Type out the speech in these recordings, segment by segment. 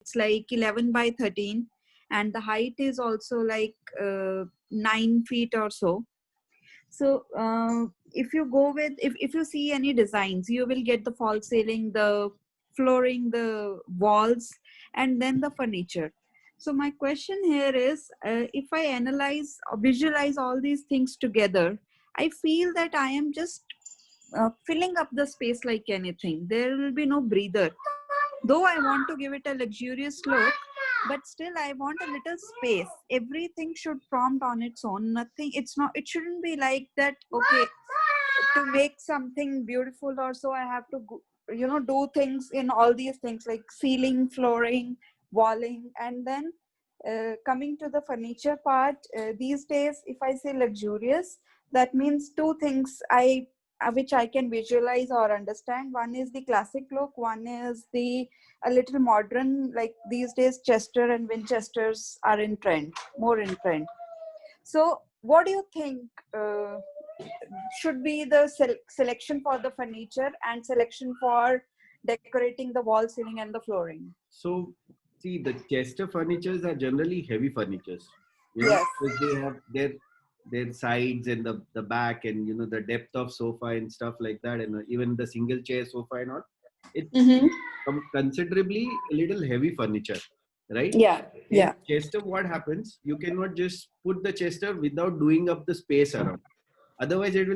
It's like 11 by 13, and the height is also like 9 feet or so. So if you go with, if you see any designs, you will get the false ceiling, the flooring, the walls, and then the furniture. So my question here is, if I analyze or visualize all these things together, I feel that I am just filling up the space like anything. There will be no breather. Though I want to give it a luxurious look, but still I want a little space. Everything should prompt on its own. Nothing, it's not, it shouldn't be like that, okay, to make something beautiful or so I have to do things in all these things like ceiling, flooring, walling. And then coming to the furniture part, these days if I say luxurious, that means two things I which I can visualize or understand. One is the classic look, one is the a little modern, like these days Chester and Winchesters are in trend, more in trend. So what do you think should be the selection for the furniture and selection for decorating the wall, ceiling and the flooring? So see, the Chester furnitures are generally heavy furnitures, Yes. because they have their sides and the back, and the depth of sofa and stuff like that, and even the single chair sofa and all. It's Mm-hmm. considerably a little heavy furniture, right? Yeah. In Yeah. Chester, what happens? You cannot just put the Chester without doing up the space around. Otherwise, it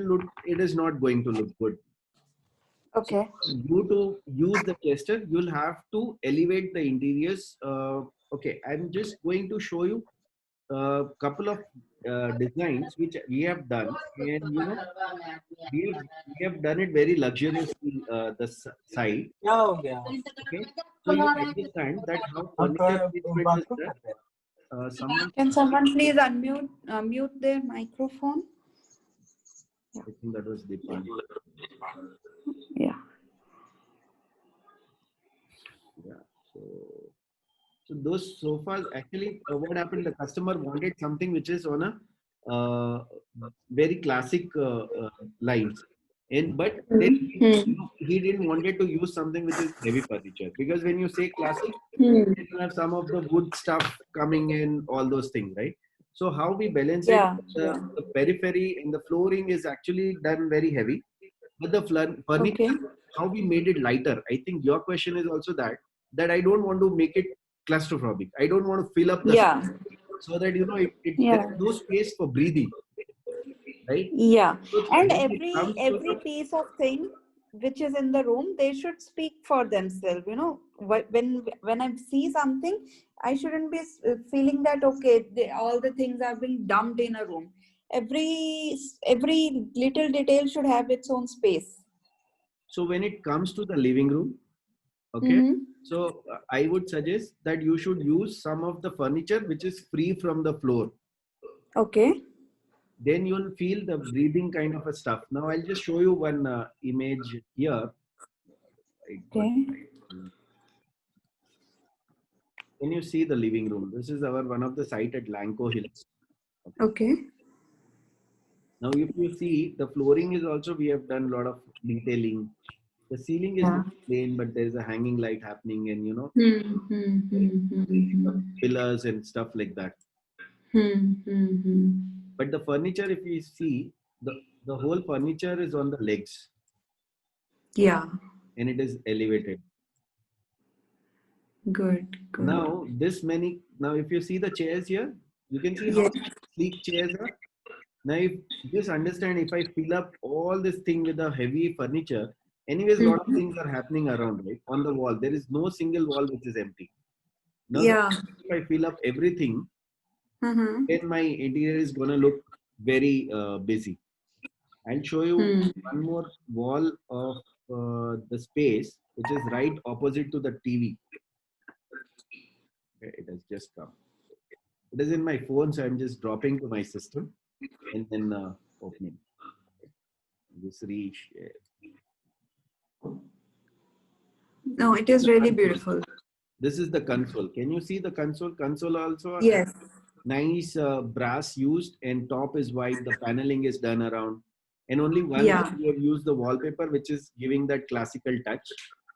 is not going to look good. So Okay. you to use the Chester, you'll have to elevate the interiors. Okay, I'm just going to show you a couple of designs which we have done, and we have done it very luxuriously. Side, क्या हो गया okay. So you understand that how हम furniture तो placement is bathroom done. करते हैं Someone, Can someone please mute their microphone? I think that was Deepali. Yeah. Yeah. So those sofas actually, what happened? The customer wanted something which is on a very classic lines, and but then he didn't wanted to use something which is heavy furniture, because when you say classic, then you have some of the wood stuff coming in, all those things, right? So how we balance it? Yeah. The periphery and the flooring is actually done very heavy, but the Okay. furniture, how we made it lighter. I think your question is also that I don't want to make it claustrophobic. I don't want to fill up the Yeah. space, so that there Yeah. is no space for breathing, right? Yeah. So And when it every comes to every piece of thing which is in the room, they should speak for themselves. When I see something, I shouldn't be feeling that okay, all the things are being dumped in a room. Every little detail should have its own space. so when it comes to the living room, okay. Mm-hmm. So I would suggest that you should use some of the furniture which is free from the floor. Okay. Then you'll feel the breathing kind of a stuff. Now I'll just show you one image here. I got. Okay. Can you see the living room? This is our one of the site at Lanco Hills. Okay. Now, if you see, the flooring is also, we have done a lot of detailing. The ceiling is Yeah. plain, but there's a hanging light happening, and pillars and stuff like that. But the furniture, if you see, the whole furniture is on the legs. Yeah. And it is elevated. Good. Now, if you see the chairs here, you can see how sleek chairs are. Now, if just understand, if I fill up all this thing with a heavy furniture, anyways, a lot of things are happening around, right? On the wall, there is no single wall which is empty. Now, if I fill up everything, then my interior is going to look very busy. I'll show you one more wall of the space, which is right opposite to the TV. Okay, it has just come. It is in my phone, so I'm just dropping to my system and then opening. Just reshare. No, it is really beautiful. This is the console. Can you see the console? Console also. Yes. Nice brass used, and top is white. The paneling is done around, and only one we have used the wallpaper, which is giving that classical touch.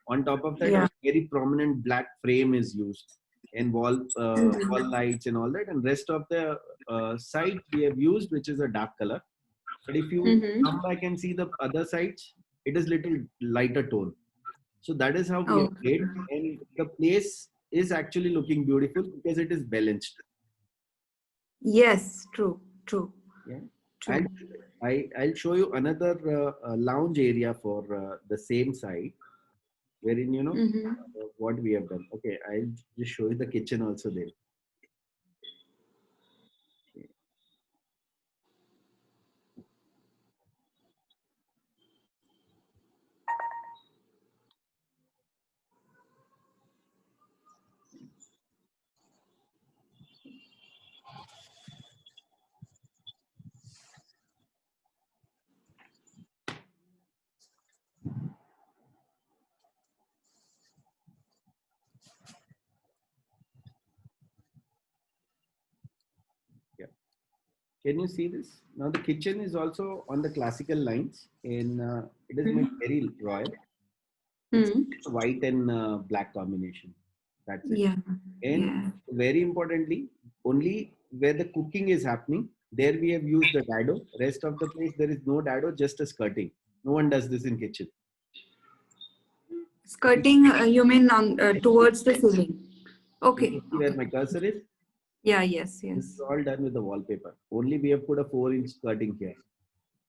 On top of that, Yeah. a very prominent black frame is used, and wall lights and all that. And rest of the site we have used, which is a dark color. But if you come back and see the other sides, it is little lighter tone. So that is how we Oh, have played, and the place is actually looking beautiful because it is balanced. yes, true, true, Yeah, true. I'll show you another lounge area for the same site, wherein what we have done. Okay, I'll just show you the kitchen also there. Yeah. Can you see this? Now the kitchen is also on the classical lines, and it is made very royal. It's Hmm. white and black combination. That's it. Yeah, And yeah. very importantly, only where the cooking is happening, there we have used the dado. Rest of the place, there is no dado, just a skirting. No one does this in kitchen. Skirting, you mean on towards the ceiling? You can Okay, see where okay. my cursor is. Yeah, yes, This is yes. all done with the wallpaper. Only we have put a 4-inch skirting here.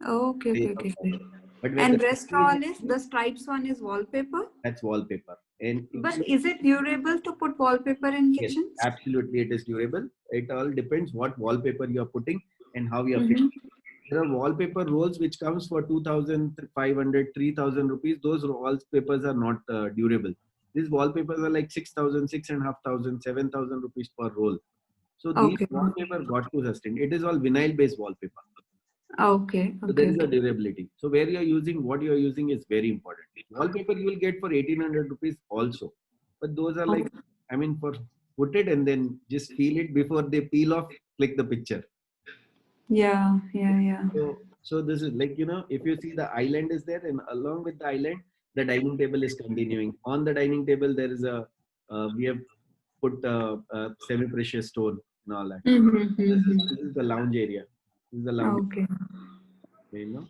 Okay, Base okay, of okay, that. okay. But where the And rest cooking is all is happening, the stripes one is wallpaper. that's wallpaper. And if But you, is it durable to put wallpaper in yes, kitchens? absolutely, it is durable. It all depends what wallpaper you are putting and how you are fixing. Mm-hmm. There are wallpaper rolls which comes for 2,500, 3,000 rupees. Those wallpapers are not durable. These wallpapers are like 6,000, 6,500, 7,000 rupees per roll. So these Okay, wallpaper got to sustain. It is all vinyl based wallpaper. okay, So there okay, is a okay. durability. So where you are using, what you are using is very important. Wallpaper you will get for 1,800 rupees also. But those are like, I mean, for put it and then just peel it before they peel off, click the picture. Yeah, yeah, yeah. So this is like, if you see the island is there, and along with the island, the dining table is continuing. On the dining table, there is we have put a semi-precious stone and all that. This is the lounge area. This is the lounge, Okay, you know,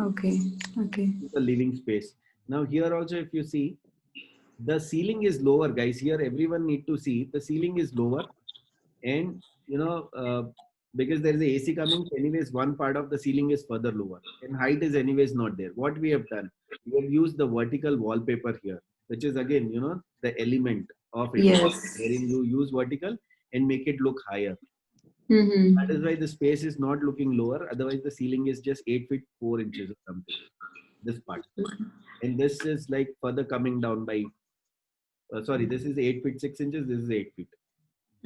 okay, okay. this is the living space. Now here also, if you see, the ceiling is lower, guys. Here, everyone need to see the ceiling is lower, and because there is a AC coming, anyways, one part of the ceiling is further lower, and height is anyways not there. What we have done, we have used the vertical wallpaper here, which is again, the element of it, Yes. wherein you use vertical and make it look higher. That is Mm-hmm. why the space is not looking lower. Otherwise, the ceiling is just 8 feet 4 inches or something. This part, and this is like further coming down by. Sorry, this is 8 feet 6 inches. This is 8 feet.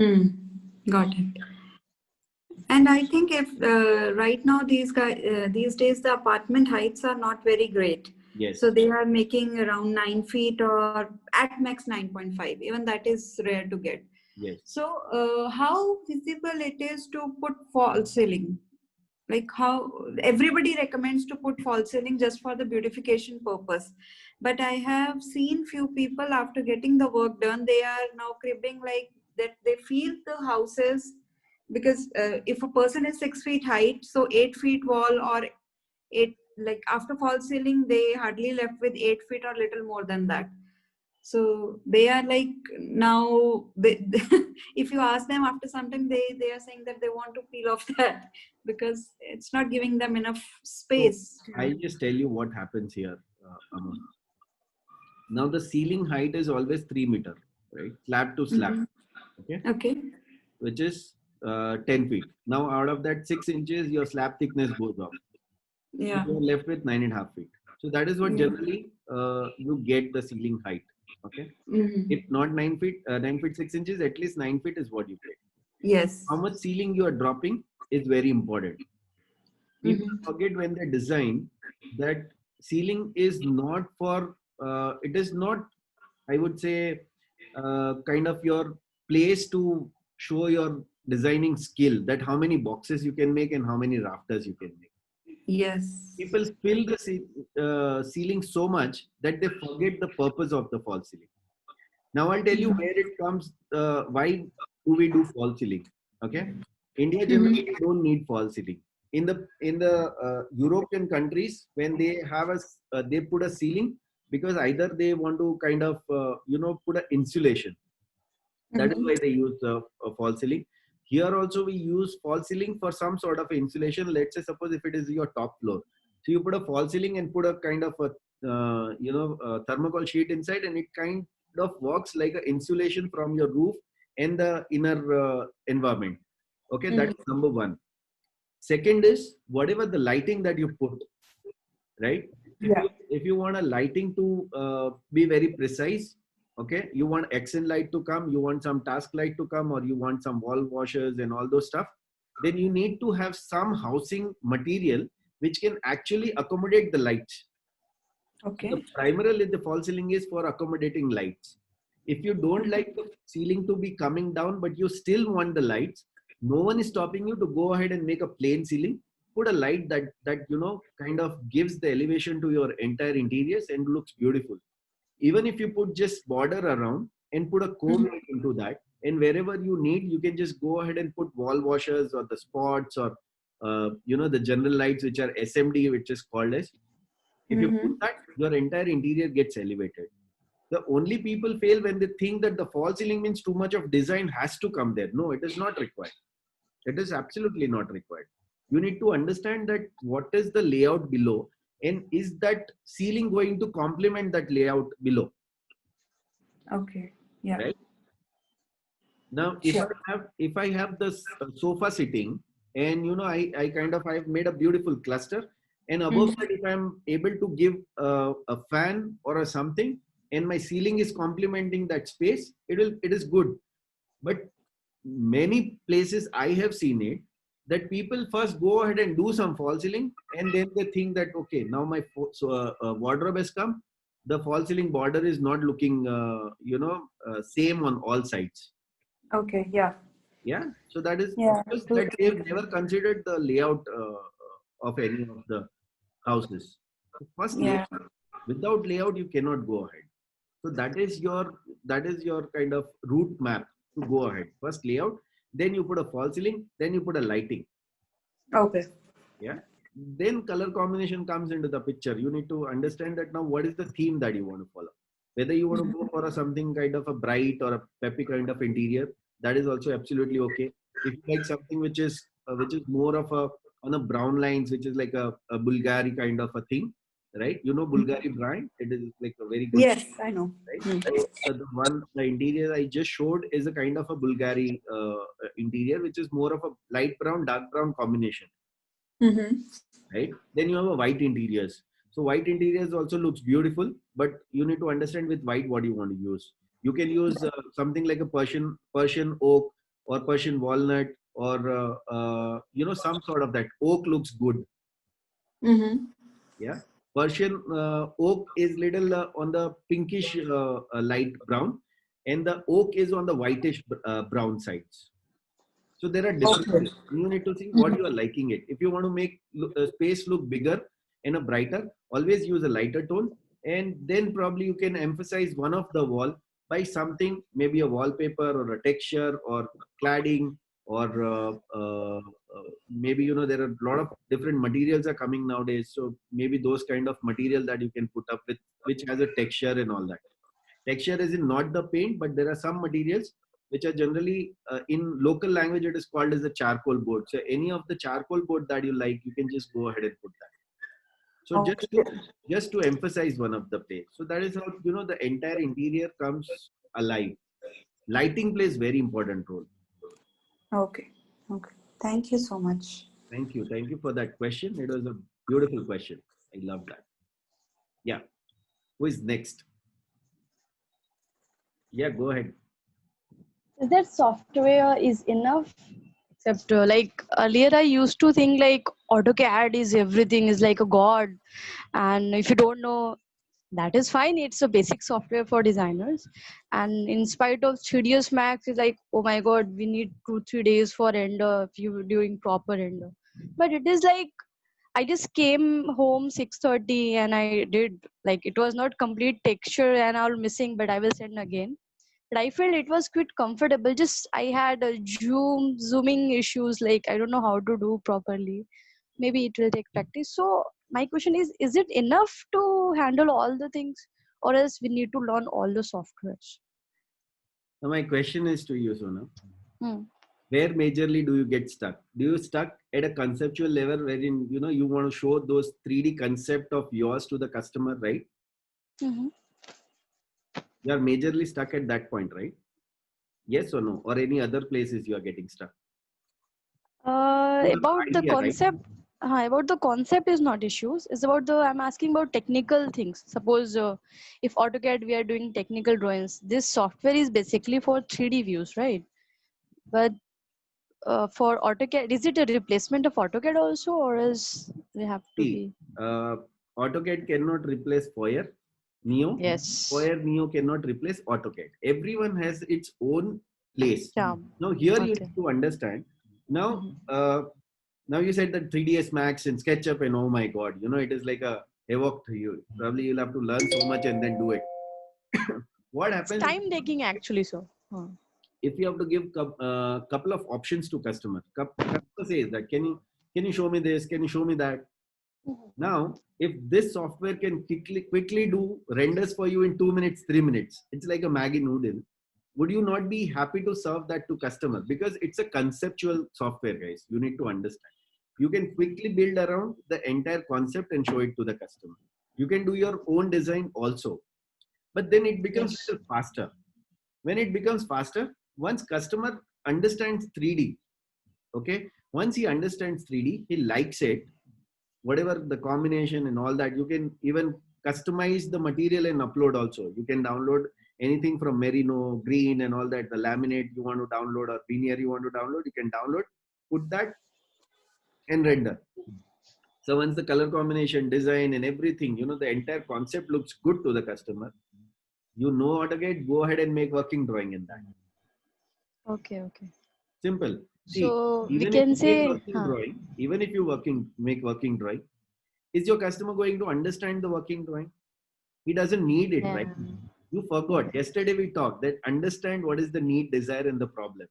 Mm. Got it. And I think if right now these days the apartment heights are not very great. Yes. So they are making around 9 feet or at max 9.5. Even that is rare to get. Yes. So how feasible it is to put false ceiling? Like how everybody recommends to put false ceiling just for the beautification purpose. But I have seen few people after getting the work done, they are now cribbing like that they feel the houses because if a person is 6 feet height, so 8 feet wall or eight, like after false ceiling, they hardly left with 8 feet or little more than that. So they are like now if you ask them after some time, they are saying that they want to peel off that because it's not giving them enough So space. I'll just tell you what happens here, Aman. Now the ceiling height is always 3 meter, right? Slab to slab, Mhm. okay, Okay. which is 10 feet. Now out of that 6 inches, your slab thickness goes off. So Yeah. you're left with 9.5 feet. So that is what Yeah. generally you get the ceiling height. Okay. If Mhm. not 9 feet, 9 feet 6 inches, at least 9 feet is what you get. Yes. How much ceiling you are dropping is very important. People Mhm. forget when they design that ceiling is not for, it is not, I would say, kind of your place to show your designing skill, that how many boxes you can make and how many rafters you can make. Yes. People fill the ceiling so much that they forget the purpose of the false ceiling. Now I'll tell you where it comes. Why do we do false ceiling? Okay, India generally Mm-hmm. don't need false ceiling. In the European countries, when they have they put a ceiling because either they want to kind of put an insulation. That is Mm-hmm. why they use a false ceiling. Here also we use false ceiling for some sort of insulation. Let's say suppose if it is your top floor, so you put a false ceiling and put a kind of a thermocol sheet inside, and it kind of works like an insulation from your roof and the inner environment. Okay, Mm-hmm. that's number one. Second is whatever the lighting that you put, right? Yeah. If you want a lighting to be very precise, okay, you want accent light to come, you want some task light to come, or you want some wall washers and all those stuff, then you need to have some housing material which can actually accommodate the lights. So the Okay. primarily the false ceiling is for accommodating lights. If you don't like the ceiling to be coming down but you still want the lights, no one is stopping you to go ahead and make a plain ceiling. Put a light that kind of gives the elevation to your entire interiors and looks beautiful. Even if you put just border around and put a comb light into that, and wherever you need you can just go ahead and put wall washers or the spots or the general lights which are SMD, which is called as. If you put Mm-hmm. that, your entire interior gets elevated. The only people fail when they think that the false ceiling means too much of design has to come there. No, it is not required. It is absolutely not required. You need to understand that what is the layout below, and is that ceiling going to complement that layout below, Okay. Yeah. right? Now, Sure. if I have this sofa sitting, and I kind of I've made a beautiful cluster, and above Mm-hmm. that, if I'm able to give a fan or a something, and my ceiling is complementing that space, it is good. But many places I have seen it that people first go ahead and do some false ceiling, and then they think that okay, now my wardrobe has come. The false ceiling border is not looking same on all sides. Okay. Yeah. Yeah, so that is Yeah. because that Totally they've agree. never considered the layout of any of the houses. So first Yeah. layout. Without layout you cannot go ahead. So that is your kind of route map to go ahead. First layout, then you put a false ceiling, then you put a lighting. Okay. Yeah, then color combination comes into the picture. You need to understand that now what is the theme that you want to follow. Whether you want to go for a something kind of a bright or a peppy kind of interior, that is also absolutely okay. If you like something which is more of a on a brown lines, which is like a Bulgari kind of a thing, right? Bulgari brand, it is like a very good, Yes, I know. right? Mm. So the interior I just showed is a kind of a Bulgari interior, which is more of a light brown, dark brown combination, Mm-hmm. right? Then you have a white interiors. So white interiors also looks beautiful, but you need to understand with white what you want to use. You can use something like a Persian oak or Persian walnut or some sort of that. Oak looks good. Mm-hmm. Yeah, Persian oak is little on the pinkish light brown, and the oak is on the whitish brown sides. So there are Okay. differences. You need to see what you are liking it. If you want to make space look bigger and a brighter, always use a lighter tone, and then probably you can emphasize one of the wall by something, maybe a wallpaper or a texture or cladding or maybe there are a lot of different materials are coming nowadays. So maybe those kind of material that you can put up with, which has a texture and all that. Texture is in not the paint, but there are some materials which are generally in local language it is called as a charcoal board. So any of the charcoal board that you like, you can just go ahead and put that. So Okay. just to emphasize one of the place. So that is how the entire interior comes alive. Lighting plays very important role. Okay. Okay. Thank you so much. Thank you for that question. It was a beautiful question. I love that. Yeah, who is next? Yeah, go ahead. Is that software is enough? Except like earlier I used to think like AutoCAD is everything, is like a god, and if you don't know, that is fine, it's a basic software for designers. And in spite of 3ds Max is like, oh my god, we need 2-3 days for render if you're doing proper render. But it is like I just came home 6:30 and I did, like, it was not complete texture and all missing, but I will send again. But I felt it was quite comfortable. Just I had a zooming issues, like I don't know how to do properly. Maybe it will take practice. So my question is it enough to handle all the things, or else we need to learn all the softwares? Now my question is to you, Sona. Hmm. Where majorly do you get stuck? Do you stuck at a conceptual level wherein you want to show those 3D concept of yours to the customer, right? Mhm. You are majorly stuck at that point, right? Yes or no? Or any other places you are getting stuck? You have About the the idea, right? concept, about the concept is not issues. It's about the, I'm asking about technical things. Suppose if AutoCAD we are doing technical drawings, this software is basically for 3D views, right? But for AutoCAD, is it a replacement of AutoCAD also, or is they have to See, be? uh, AutoCAD cannot replace Foyer, Neo. Yes. Foyer, Neo cannot replace AutoCAD. Everyone has its own place. Charm. Now, here you Okay. need to understand. Now, Mhm. now you said that 3ds Max and SketchUp, and oh my God, it is like a evoke to you. Probably you'll have to learn so much and then do it. What It's happens time taking actually. So. if you have to give couple of options to customer? Customer says that can you show me this? Can you show me that? Now, if this software can quickly do renders for you in 2 minutes, 3 minutes, it's like a Maggie noodle. Would you not be happy to serve that to customer? Because it's a conceptual software, guys. You need to understand. You can quickly build around the entire concept and show it to the customer. You can do your own design also, but then it becomes Yes. little faster. When it becomes faster, once customer understands 3D, okay, once he understands 3D, he likes it, whatever the combination and all that. You can even customize the material and upload also. You can download anything from Merino, Green and all that. The laminate you want to download or veneer you want to download, you can download, put that and render. So once the color combination, design and everything, the entire concept looks good to the customer. You know how to get, go ahead and make working drawing in that. Okay. Okay. Simple. See, So we even if can you make say, working drawing, even if you make working drawing, is your customer going to understand the working drawing? He doesn't need it, yeah. right? You forgot. Yesterday we talked that understand what is the need, desire, and the problem.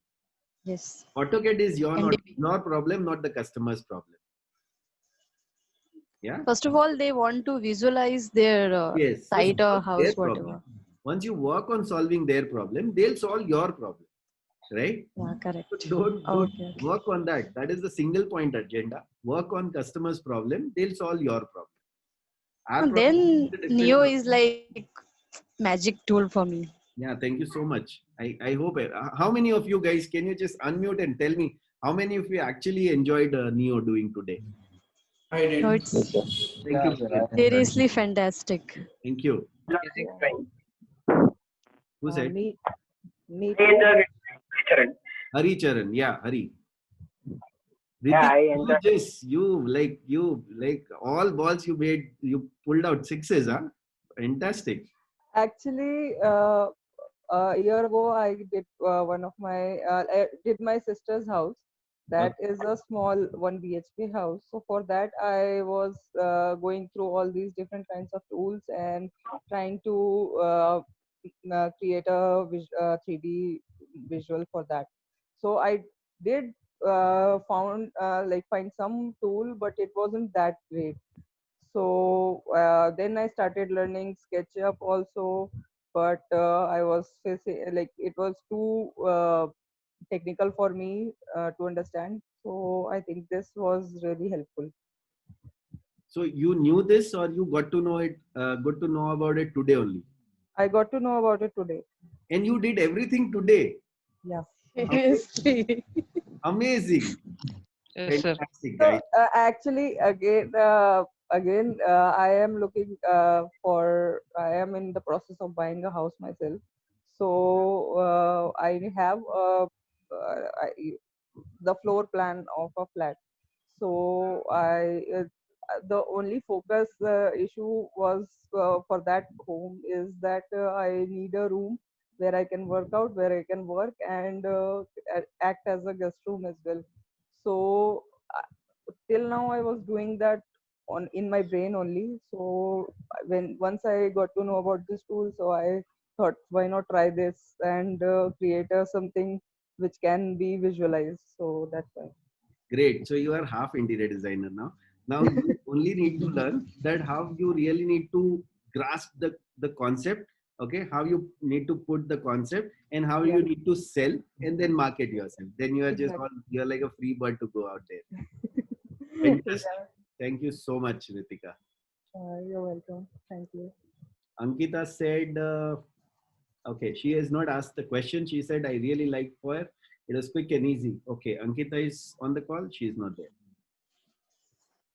Yes. AutoCAD is NDP. your problem, not the customer's problem. Yeah. First of all, they want to visualize their Yes. So site or solve their house, problem. whatever. Once you work on solving their problem, they'll solve your problem, right? Yeah, So correct. don't Okay, okay. work on that. That is the single point agenda. Work on customer's problem. They'll solve your problem. Our And problem then is a different Neo problem. is like magic tool for me. Yeah, thank you so much. I hope how many of you guys can you just unmute and tell me how many of you actually enjoyed Neo doing today? I No, did. it's Thank you. seriously fantastic. Thank you. Who said? Me, me too. Hari Charan. Yeah, Hari. Yeah, Ritik, I enjoyed. you like all balls you made, you pulled out sixes, huh? Fantastic. Actually, a year ago, I did one of my I did my sister's house. That Okay. is a small 1 BHK house. So for that, I was going through all these different kinds of tools and trying to create a 3D visual for that. So I did find some tool, but it wasn't that great. So then I started learning SketchUp also, but I was facing like it was too technical for me to understand. So I think this was really helpful. So you knew this or you got to know it, got to know about it today only? I got to know about it today. And you did everything today. Yeah. Seriously. Amazing. Yes, sir. Fantastic, So guys. actually, again, I am looking for. I am in the process of buying a house myself. So I have the floor plan of a flat. So the only focus issue was for that home is that I need a room where I can work out, where I can work, and act as a guest room as well. So till now I was doing that on in my brain only. So when once I got to know about this tool, so I thought, why not try this and create something which can be visualized. So that's why. Great. So you are half interior designer now. Now you only need to learn that how you really need to grasp the concept. Okay, how you need to put the concept and how Yeah, you need to sell and then market yourself. Then you are just exactly. all, you're like a free bird to go out there. Fantastic. Yeah, Thank you so much, Ritika. you're welcome. Thank you. Ankita said, okay, she has not asked the question. She said, I really like Power. It was quick and easy. Okay, Ankita is on the call. She is not there.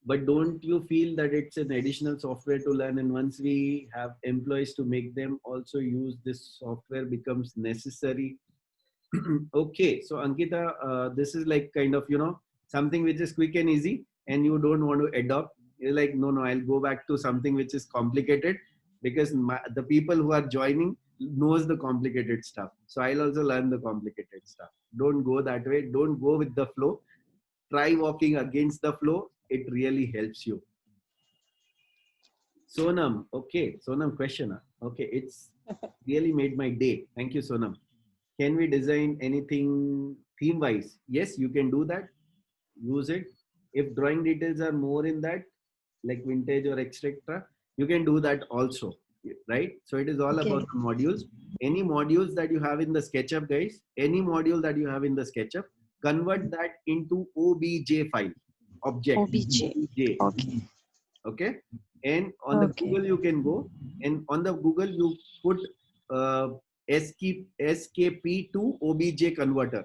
But don't you feel that it's an additional software to learn, and once we have employees to make them also use this software becomes necessary? Okay, so Ankita, this is like kind of, something which is quick and easy and you don't want to adopt. You're like, no, I'll go back to something which is complicated, because the people who are joining knows the complicated stuff, so I'll also learn the complicated stuff. Don't go that way. Don't go with the flow. Try walking against the flow. It really helps you. Sonam, okay. Sonam, question. Okay, it's really made my day. Thank you, Sonam. Can we design anything theme wise? Yes, you can do that. Use it. If drawing details are more in that, like vintage or etc., you can do that also, right? So it is all about Okay. the modules. Any modules that you have in the SketchUp, guys, any module that you have in the SketchUp, convert that into OBJ file, object, OBJ. OBJ. Okay. Okay, and on the Okay. Google you can go, and on the Google you put uh, skp to obj converter.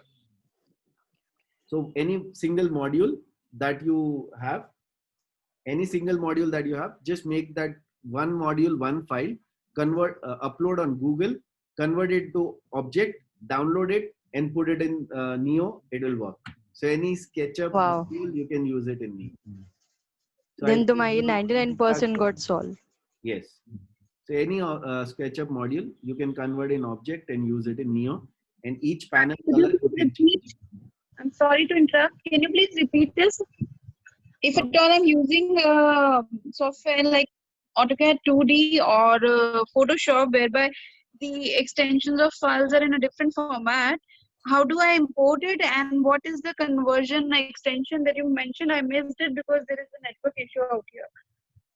So any single module that you have, just make that one module, one file, convert, upload on Google, convert it to object, download it and put it in Neo. It will work. So any SketchUp Wow. module you can use it in Neo. So I Then the think my 99% got solved. yes. So any SketchUp module, you can convert in object and use it in Neo. And each panel Could you color you please can repeat? change. I'm sorry to interrupt. Can you please repeat this? If at all I'm using software like AutoCAD 2D or Photoshop, whereby the extensions of files are in a different format, how do I import it, and what is the conversion extension that you mentioned? I missed it because there is a network issue out here.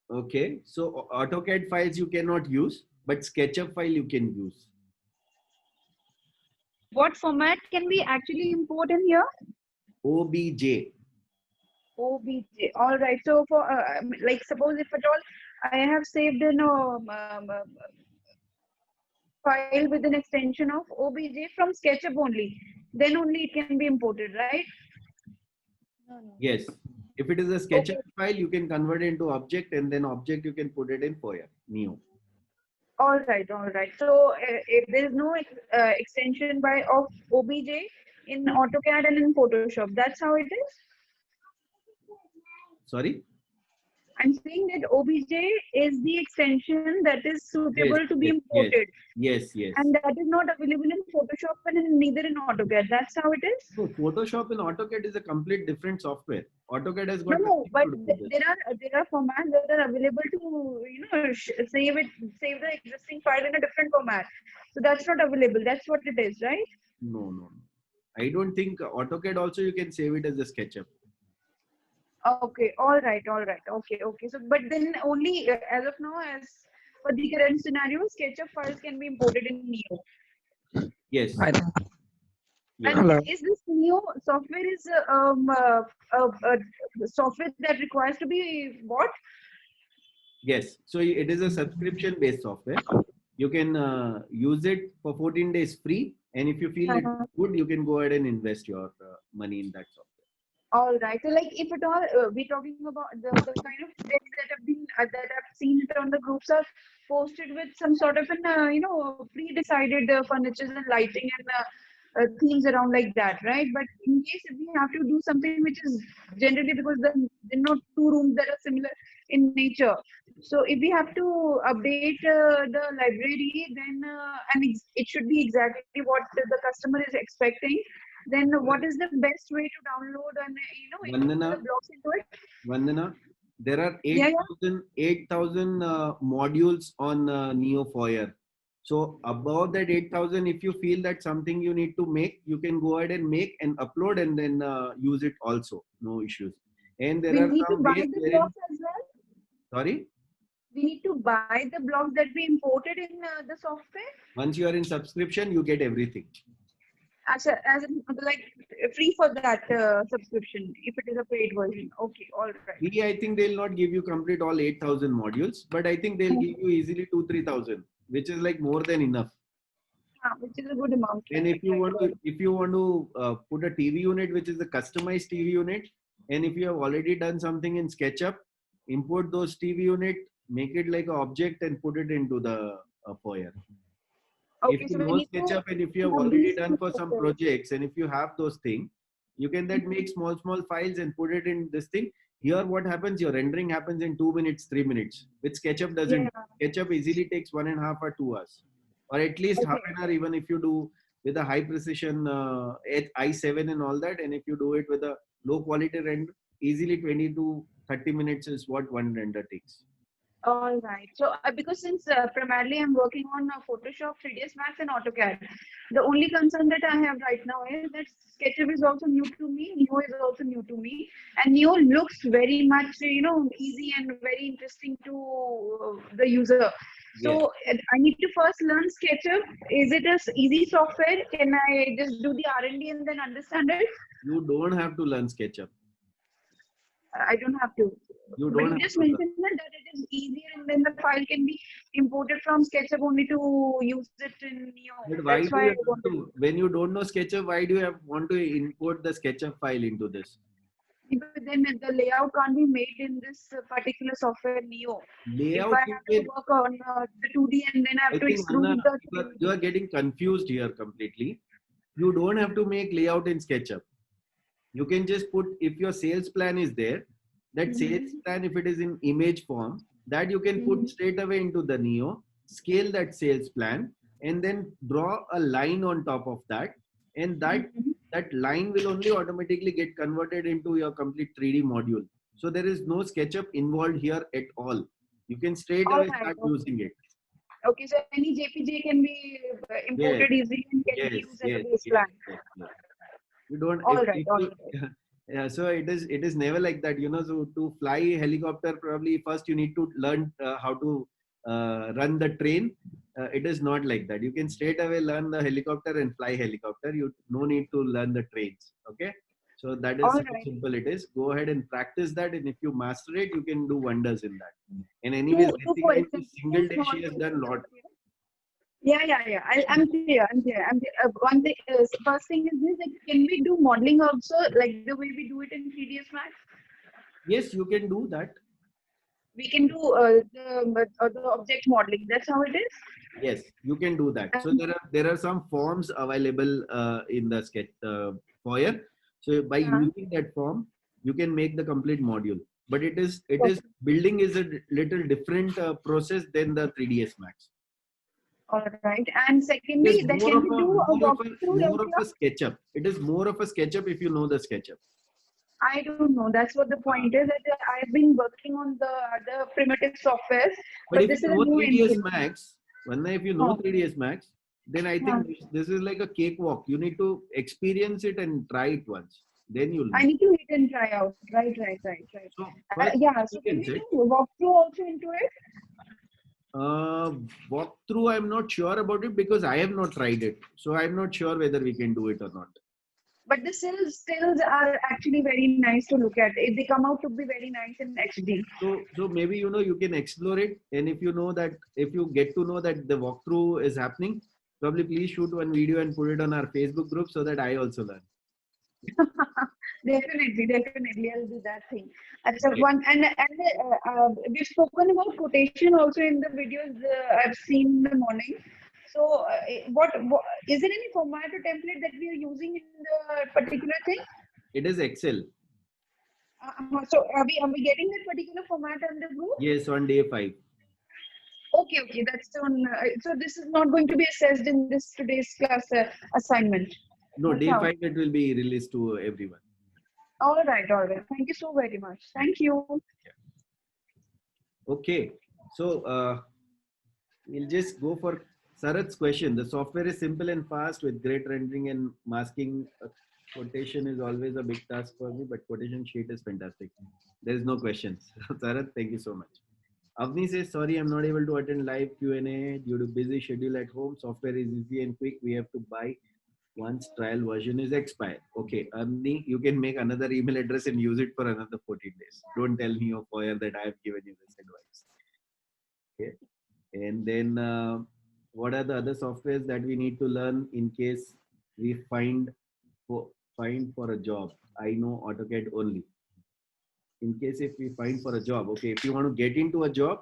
Okay. So AutoCAD files you cannot use, but SketchUp file you can use. What format can we actually import in here? OBJ. OBJ. All right. So for like suppose if at all I have saved in a file with an extension of OBJ from SketchUp only, then only it can be imported, right? No, no. Yes. If it is a Okay. SketchUp file, you can convert it into object, and then object you can put it in Foya, Neo. All right. All right. So if there is no extension by of OBJ in AutoCAD and in Photoshop, that's how it is. Sorry? I'm saying that OBJ is the extension that is Yes, suitable to be yes, yes, imported, yes, yes. and that is not available in Photoshop and neither in AutoCAD. That's how it is. So Photoshop and AutoCAD is a complete different software. AutoCAD has got No, nothing but to do with this. there are formats that are available to save the existing file in a different format. So that's not available. That's what it is, right? No, no, no. I don't think AutoCAD also you can save it as a SketchUp. Okay, all right, all right. Okay, okay. So, but then only as of now, as for the current scenario, SketchUp files can be imported in Neo. Yes. I think. Yes. And Hello. is this Neo software is software that requires to be bought? Yes. So it is a subscription-based software. You can use it for 14 days free, and if you feel it's good, you can go ahead and invest your money in that software. All right. So, like, if at all we're talking about the kind of decks that have been that I've seen it on the groups are posted with some sort of an pre-decided furnitures and lighting and themes around like that, right? But in case if we have to do something which is generally because there are not two rooms that are similar in nature. So if we have to update the library, then it should be exactly what the customer is expecting. Then what is the best way to download and include the Vandana, blocks into it? Vandana, There are Yeah, 8,000 modules on Neo Foyer. So above that 8,000, if you feel that something you need to make, you can go ahead and make and upload and then use it also. No issues. And there we are need to some buy ways the wherein, blocks as well. sorry, We need to buy the blocks that we imported in the software. once you are in subscription, you get everything. As in, like free for that subscription if it is a paid version. Okay, all right. I think they'll not give you complete all 8,000 modules, but I think they'll give you easily 2-3,000, which is like more than enough. Which is a good amount. And if you want to put a TV unit, which is a customized TV unit, and if you have already done something in SketchUp, import those TV unit, make it like an object and put it into the Foyer. Okay, If so you we know need to SketchUp and if you have have already these done two for some softwares. projects and if you have those things, you can then make small files and put it in this thing. Here what happens, your rendering happens in 2 minutes, 3 minutes, which SketchUp doesn't. Yeah. SketchUp easily takes 1.5 or 2 hours, or at least half Okay. an hour, even if you do with a high precision i7 and all that. And if you do it with a low quality render, easily 20 to 30 minutes is what one render takes. All right. So because since primarily I'm working on Photoshop, 3ds Max, and AutoCAD, the only concern that I have right now is that SketchUp is also new to me. Neo is also new to me, and Neo looks very much easy and very interesting to the user. So I need to first learn SketchUp. Is it a easy software? Can I just do the R&D and then understand it? You don't have to learn SketchUp. I don't have to. You But don't you have just to learn. mentioned that it is easier and then the file can be imported from SketchUp only to use it in Neo. But why That's do why you I have wanted to, when you don't know SketchUp, why do you want to import the SketchUp file into this? because then the layout can't be made in this particular software Neo. If Layout, I you have can, to work on the 2D and then I I have to think, Anna, extrude the you are getting confused here completely. You don't have to make layout in SketchUp. You can just put, if your sales plan is there, that sales plan, if it is in image form, that you can put straight away into the Neo, scale that sales plan, and then draw a line on top of that. And that line will only automatically get converted into your complete 3D module. So there is no SketchUp involved here at all. You can straight All away right. start using it. Okay, so any JPG can be imported easily and can be used as a base plan. Yes. You don't, All if right, all you, right. yeah, so it is never like that, so to fly a helicopter, probably first you need to learn how to run the train. It is not like that. You can straight away learn the helicopter and fly helicopter. You no need to learn the trains. Okay, so that is All how right. simple it is. Go ahead and practice that, and if you master it, you can do wonders in that. And Two anyways, Ritika, into questions. single Two day small she has done questions. lot. Yeah. I'm clear. One thing is, first thing is this: like, can we do modeling also, like the way we do it in 3ds Max? Yes, you can do that. We can do the object modeling. That's how it is. Yes, you can do that. So there are some forms available in the sketch Foyer. So by using that form, you can make the complete module. But it is building is a little different process than the 3ds Max. All right. And It secondly, is that can we do a walkthrough more like of a SketchUp. It is more of a SketchUp if you know the SketchUp. I don't know. That's what the point is. That I've been working on the other primitive softwares, But but if this you is a know new 3ds engine. Max, if you know Oh. 3ds Max, then I think this is like a cakewalk. You need to experience it and try it once. Then you'll know. I need to hit and try out. Right. So first Yeah. So can we experience it. do walkthrough also into it? Walkthrough, I'm not sure about it because I have not tried it. So I'm not sure whether we can do it or not. But the stills are actually very nice to look at. They come out to be very nice in HD. So maybe you can explore it, and if you get to know that the walkthrough is happening, probably please shoot one video and put it on our Facebook group so that I also learn. Definitely, I'll do that thing. We've spoken about quotation also in the videos I've seen in the morning. So, what is there any format or template that we are using in the particular thing? It is Excel. So, are we getting that particular format on the group? Yes, on day 5. Okay, that's on. So, this is not going to be assessed in this today's class assignment. No, That's day how. 5 it will be released to everyone. All right. Thank you so very much. Thank you. Okay. So we'll just go for Sarat's question. The software is simple and fast with great rendering and masking. Quotation is always a big task for me, but quotation sheet is fantastic. There is no questions. Sarat, thank you so much. Avni says, sorry, I'm not able to attend live Q&A due to busy schedule at home. Software is easy and quick. We have to buy once trial version is expired. Okay, Avni, you can make another email address and use it for another 14 days. Don't tell me, Foyer, that I have given you this advice. Okay. And then what are the other softwares that we need to learn in case we for, find for a job? I know AutoCAD only. In case if we find for a job, okay, if you want to get into a job,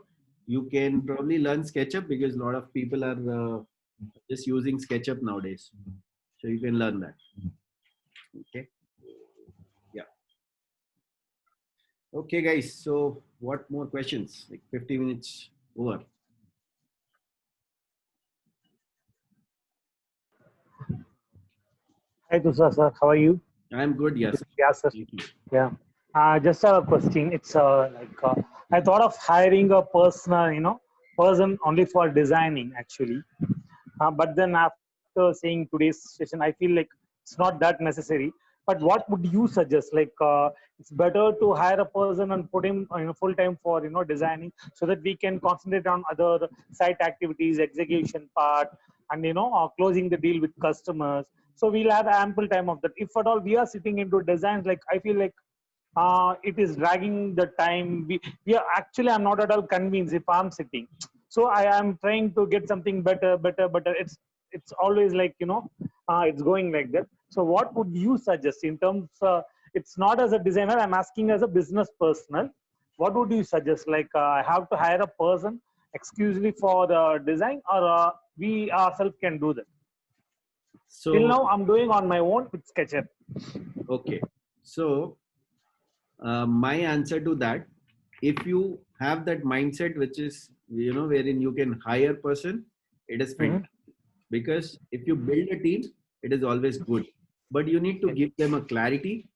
you can probably learn SketchUp because a lot of people are just using SketchUp nowadays. So you can learn that. Okay. Yeah. Okay, guys. So what more questions? Like 50 minutes over. Hi, Tushar sir. How are you? I'm good. Yes. Yeah, sir. Thank you. Yeah. Just a question. It's I thought of hiring a person only for designing actually. But then after seeing today's session, I feel like it's not that necessary. But what would you suggest? Like, it's better to hire a person and put him full time for designing, so that we can concentrate on other site activities, execution part, and closing the deal with customers. So we'll have ample time of that. If at all we are sitting into designs, like I feel like it is dragging the time. We are actually, I'm not at all convinced if I'm sitting. So I am trying to get something better. It's always like it's going like that. So what would you suggest in terms? It's not as a designer. I'm asking as a business personnel. What would you suggest? Like I have to hire a person exclusively for the design, or we ourselves can do that. Till So now, I'm doing on my own with SketchUp. okay. So my answer to that, if you have that mindset, which is wherein you can hire person, it is fantastic. Because if you build a team, it is always good. But you need to give them a clarity,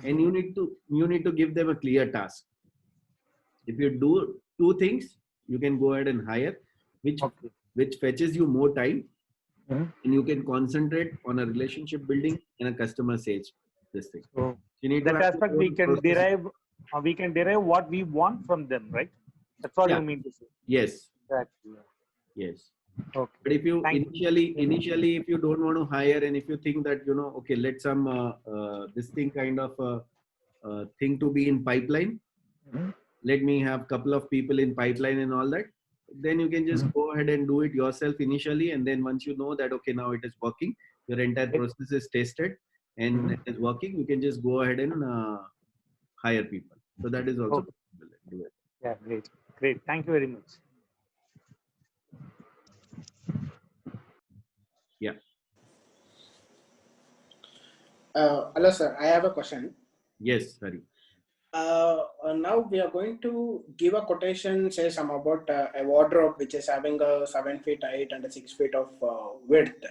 and you need to give them a clear task. If you do two things, you can go ahead and hire, which fetches you more time, and you can concentrate on a relationship building and a customer sales. This thing. So You need that to have aspect your we own can process. derive what we want from them, right? That's what Yeah. you mean to say. Yes. Exactly. Yes. Okay. But if you Thank initially, if you don't want to hire, and if you think that okay, let some this thing kind of thing to be in pipeline, let me have couple of people in pipeline and all that, then you can just go ahead and do it yourself initially, and then once you know that okay, now it is working, your entire process is tested and it is working, you can just go ahead and hire people. So that is also Okay. possible. Do it. Yeah, great. Thank you very much. Yeah. Hello, sir. I have a question. Yes, sorry. Now we are going to give a quotation, say some about a wardrobe which is having a 7 feet height and a 6 feet of width.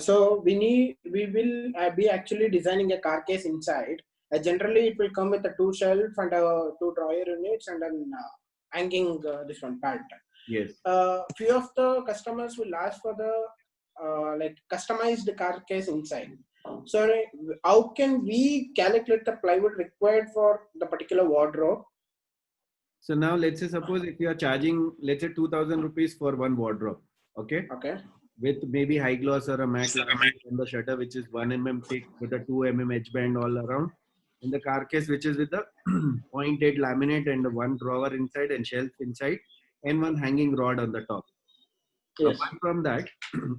So we will be actually designing a car case inside. Generally, it will come with a 2 shelf and two drawer units and then hanging this one part. Yes. Few of the customers will ask for the like customized car case inside. So how can we calculate the plywood required for the particular wardrobe? So now let's say suppose if you are charging, let's say 2,000 rupees for one wardrobe, okay? Okay. With maybe high gloss or a matte laminate on the shutter, which is 1 mm thick with a 2 mm edge band all around, and the carcass, which is with the 0.8 laminate and one drawer inside and shelf inside, and one hanging rod on the top. Yes. Apart from that,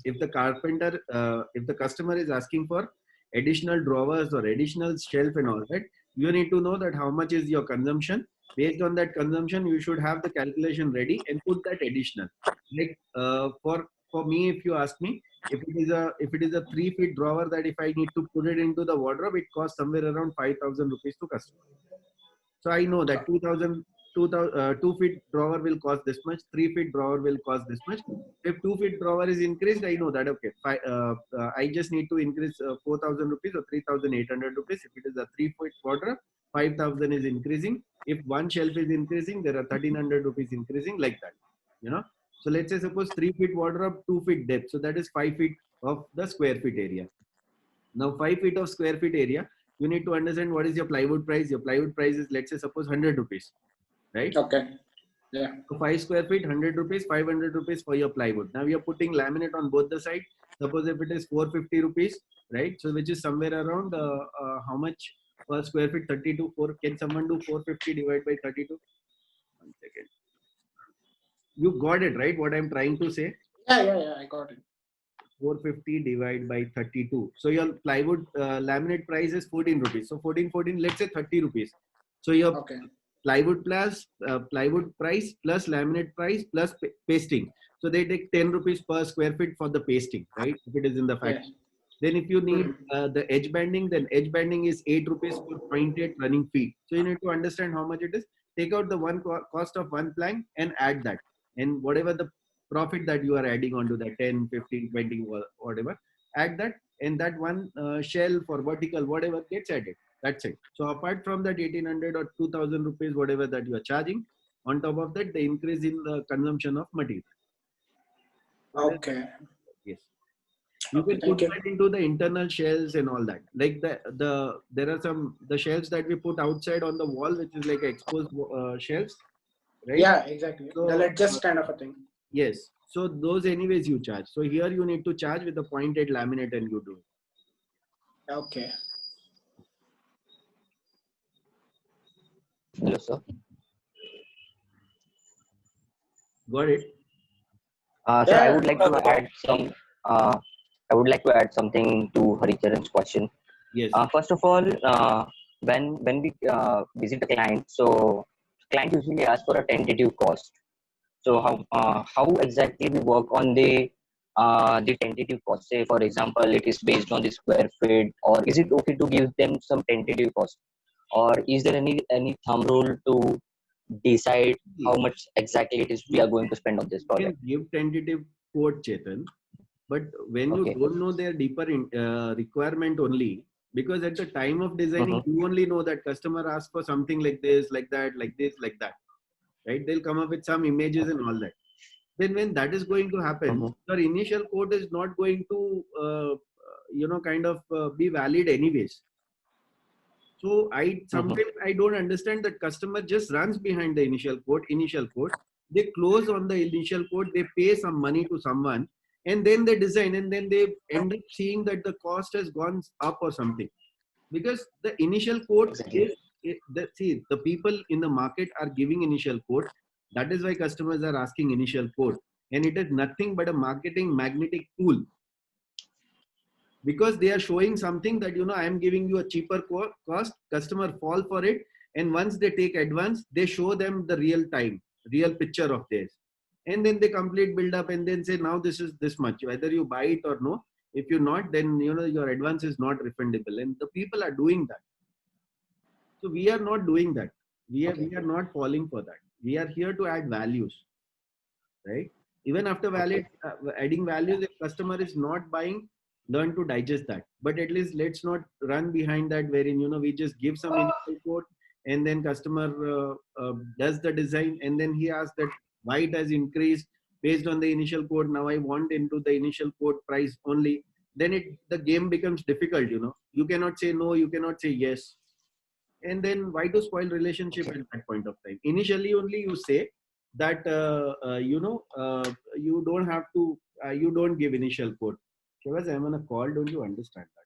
if the customer is asking for additional drawers or additional shelf and all that, you need to know that how much is your consumption. Based on that consumption, you should have the calculation ready and put that additional. Like for me, if you ask me, if it is a 3 feet drawer that if I need to put it into the wardrobe, it costs somewhere around 5,000 rupees to customer. So I know that 2,000 2 feet drawer will cost this much, 3 feet drawer will cost this much. If 2 feet drawer is increased, I know that okay, I just need to increase 4,000 rupees or 3,800 rupees. If it is a 3 foot wardrobe, 5,000 is increasing. If one shelf is increasing, there are 1,300 rupees increasing, like that. You know. So let's say suppose 3 feet wardrobe, 2 feet depth. So that is 5 feet of the square feet area. Now 5 feet of square feet area, you need to understand what is your plywood price. Your plywood price is, let's say suppose 100 rupees, right? Okay. Yeah. So 5 square feet, 100 rupees, 500 rupees for your plywood. Now you're putting laminate on both the sides. Suppose if it is 450 rupees, right? So which is somewhere around how much per square feet? 32. Can someone do 450 divided by 32? 1 second. You got it, right? What I'm trying to say? Yeah, I got it. 450 divided by 32. So your plywood laminate price is 14 rupees. So 14, let's say 30 rupees. So your Okay. plywood plus plywood price plus laminate price plus pasting. So they take 10 rupees per square feet for the pasting, right? If it is in the factory. Yes. Then if you need the edge banding, then edge banding is 8 rupees for 0.8 running feet. So you need to understand how much it is. Take out the cost of one plank and add that. And whatever the profit that you are adding onto that 10, 15, 20, whatever, add that. And that one shelf or vertical, whatever gets added. That's it. So apart from that 1,800 or 2,000 rupees, whatever that you are charging, on top of that, the increase in the consumption of material. Okay. Yes. You Okay, can thank put you. that into the internal shelves and all that. Like there are the shelves that we put outside on the wall, which is like exposed shelves, right? Yeah, exactly. So, The ledges kind of a thing. yes. So those anyways you charge. So here you need to charge with the 0.8 laminate and you do it. Okay. Hello, sir. Got it? Sir, I Yeah, would like to add some. I would like to add something to Haricharan's question. Yes. First of all, when we visit a client, so client usually asks for a tentative cost. So how exactly we work on the tentative cost? Say for example, it is based on the square feet, or is it okay to give them some tentative cost, or is there any thumb rule to decide how much exactly it is we are going to spend on this You project? can give tentative quote, Chetan, but when Okay. you don't know their deeper requirement only, because at the time of designing, you only know that customer asks for something like this, like that, like this, like that, right? They'll come up with some images and all that. Then when that is going to happen, your initial quote is not going to, be valid anyways. So sometimes I don't understand that customer just runs behind the initial quote. They close on the initial quote, they pay some money to someone, and then they design, and then they end up seeing that the cost has gone up or something. Because the initial quote Exactly. the people in the market are giving initial quote. That is why customers are asking initial quote. And it is nothing but a marketing magnetic tool. Because they are showing something that, I am giving you a cheaper cost, customer fall for it. And once they take advance, they show them the real picture of theirs. And then they complete build up and then say, now this is this much, whether you buy it or no. If you're not, then, your advance is not refundable. And the people are doing that. So we are not doing that. We are not falling for that. We are here to add values, right? Even after adding values, if customer is not buying, learn to digest that. But at least let's not run behind that wherein, we just give some initial quote and then customer does the design and then he asks that why it has increased based on the initial quote. Now I want into the initial quote price only. Then the game becomes difficult, You cannot say no, you cannot say yes. And then why to spoil relationship at that point of time? Initially only you say that, you don't have to, you don't give initial quote. Shivas, I'm on a call. Don't you understand that?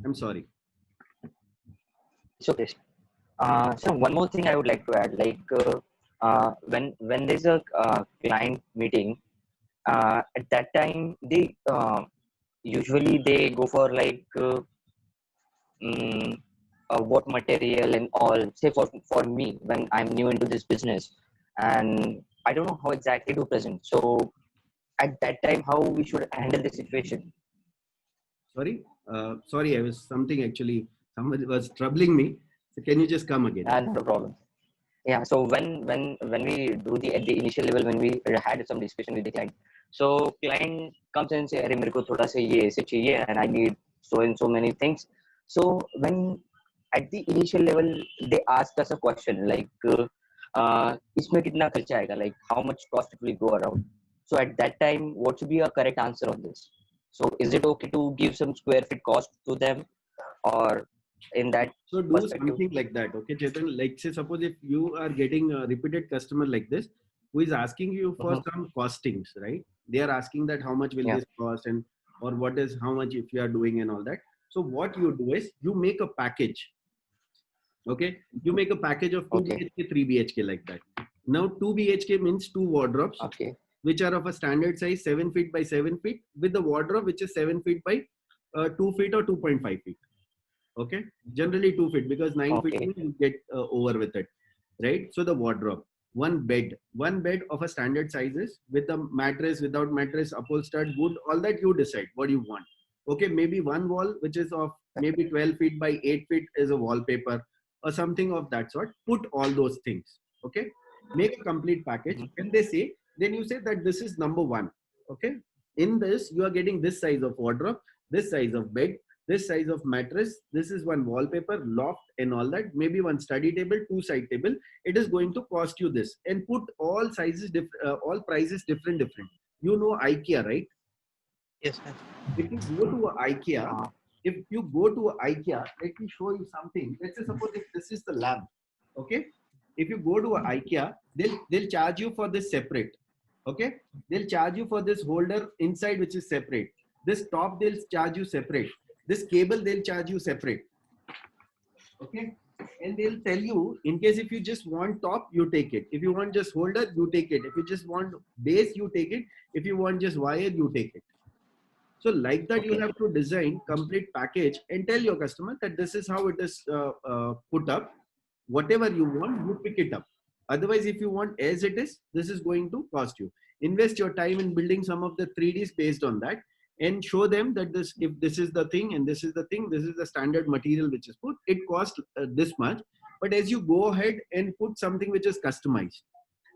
I'm sorry. It's okay. So one more thing I would like to add, like when there's a client meeting, at that time they usually they go for like what material and all. Say for me, when I'm new into this business, and I don't know how exactly to present. So at that time, how we should handle the situation. Sorry, I was something actually, somebody was troubling me. So can you just come again? No problem. Yeah. So when we do the at the initial level, when we had some discussion with the client, so client comes and say, "अरे मेरे को थोड़ा सा ये ऐसे चाहिए and I need so and so many things." So when at the initial level they ask us a question like, इसमें कितना खर्चा आएगा? Like how much cost it will go around? So at that time, what should be a correct answer on this? So is it okay to give some square feet cost to them, or in that So do perspective? something like that. Okay, Chetan, like say suppose if you are getting a repeated customer like this, who is asking you for some costings, right? They are asking that how much will Yeah. this cost and or what is how much if you are doing and all that. So what you do is you make a package. Okay, you make a package of 2 Okay. BHK, 3 BHK like that. Now 2 BHK means 2 wardrobes, Okay. which are of a standard size 7 feet by 7 feet with the wardrobe which is 7 feet by 2 feet or 2.5 feet. Okay, generally 2 feet because 9 feet Okay. you get over with it, right? So the wardrobe, one bed of a standard sizes with a mattress, without mattress, upholstered, wood, all that you decide what you want. Okay, maybe one wall which is of maybe 12 feet by 8 feet is a wallpaper or something of that sort. Put all those things. Okay, make a complete package. When they say, then you say that this is number one. Okay, in this you are getting this size of wardrobe, this size of bed, this size of mattress, this is one wallpaper, loft and all that, maybe one study table, 2 side table. It is going to cost you this, and put all sizes, all prices different. You know IKEA, right? Yes, sir. If you go to IKEA, let me show you something. Let's say suppose if this is the lamp, okay? If you go to IKEA, they'll charge you for this separate. Okay, they'll charge you for this holder inside which is separate. This top they'll charge you separate. This cable they'll charge you separate. Okay, and they'll tell you in case if you just want top, you take it. If you want just holder, you take it. If you just want base, you take it. If you want just wire, you take it. So like that, you have to design complete package and tell your customer that this is how it is put up. Whatever you want, you pick it up. Otherwise, if you want as it is, this is going to cost you. Invest your time in building some of the 3Ds based on that, and show them that this, if this is the thing and this is the thing, this is the standard material which is put, it costs this much. But as you go ahead and put something which is customized,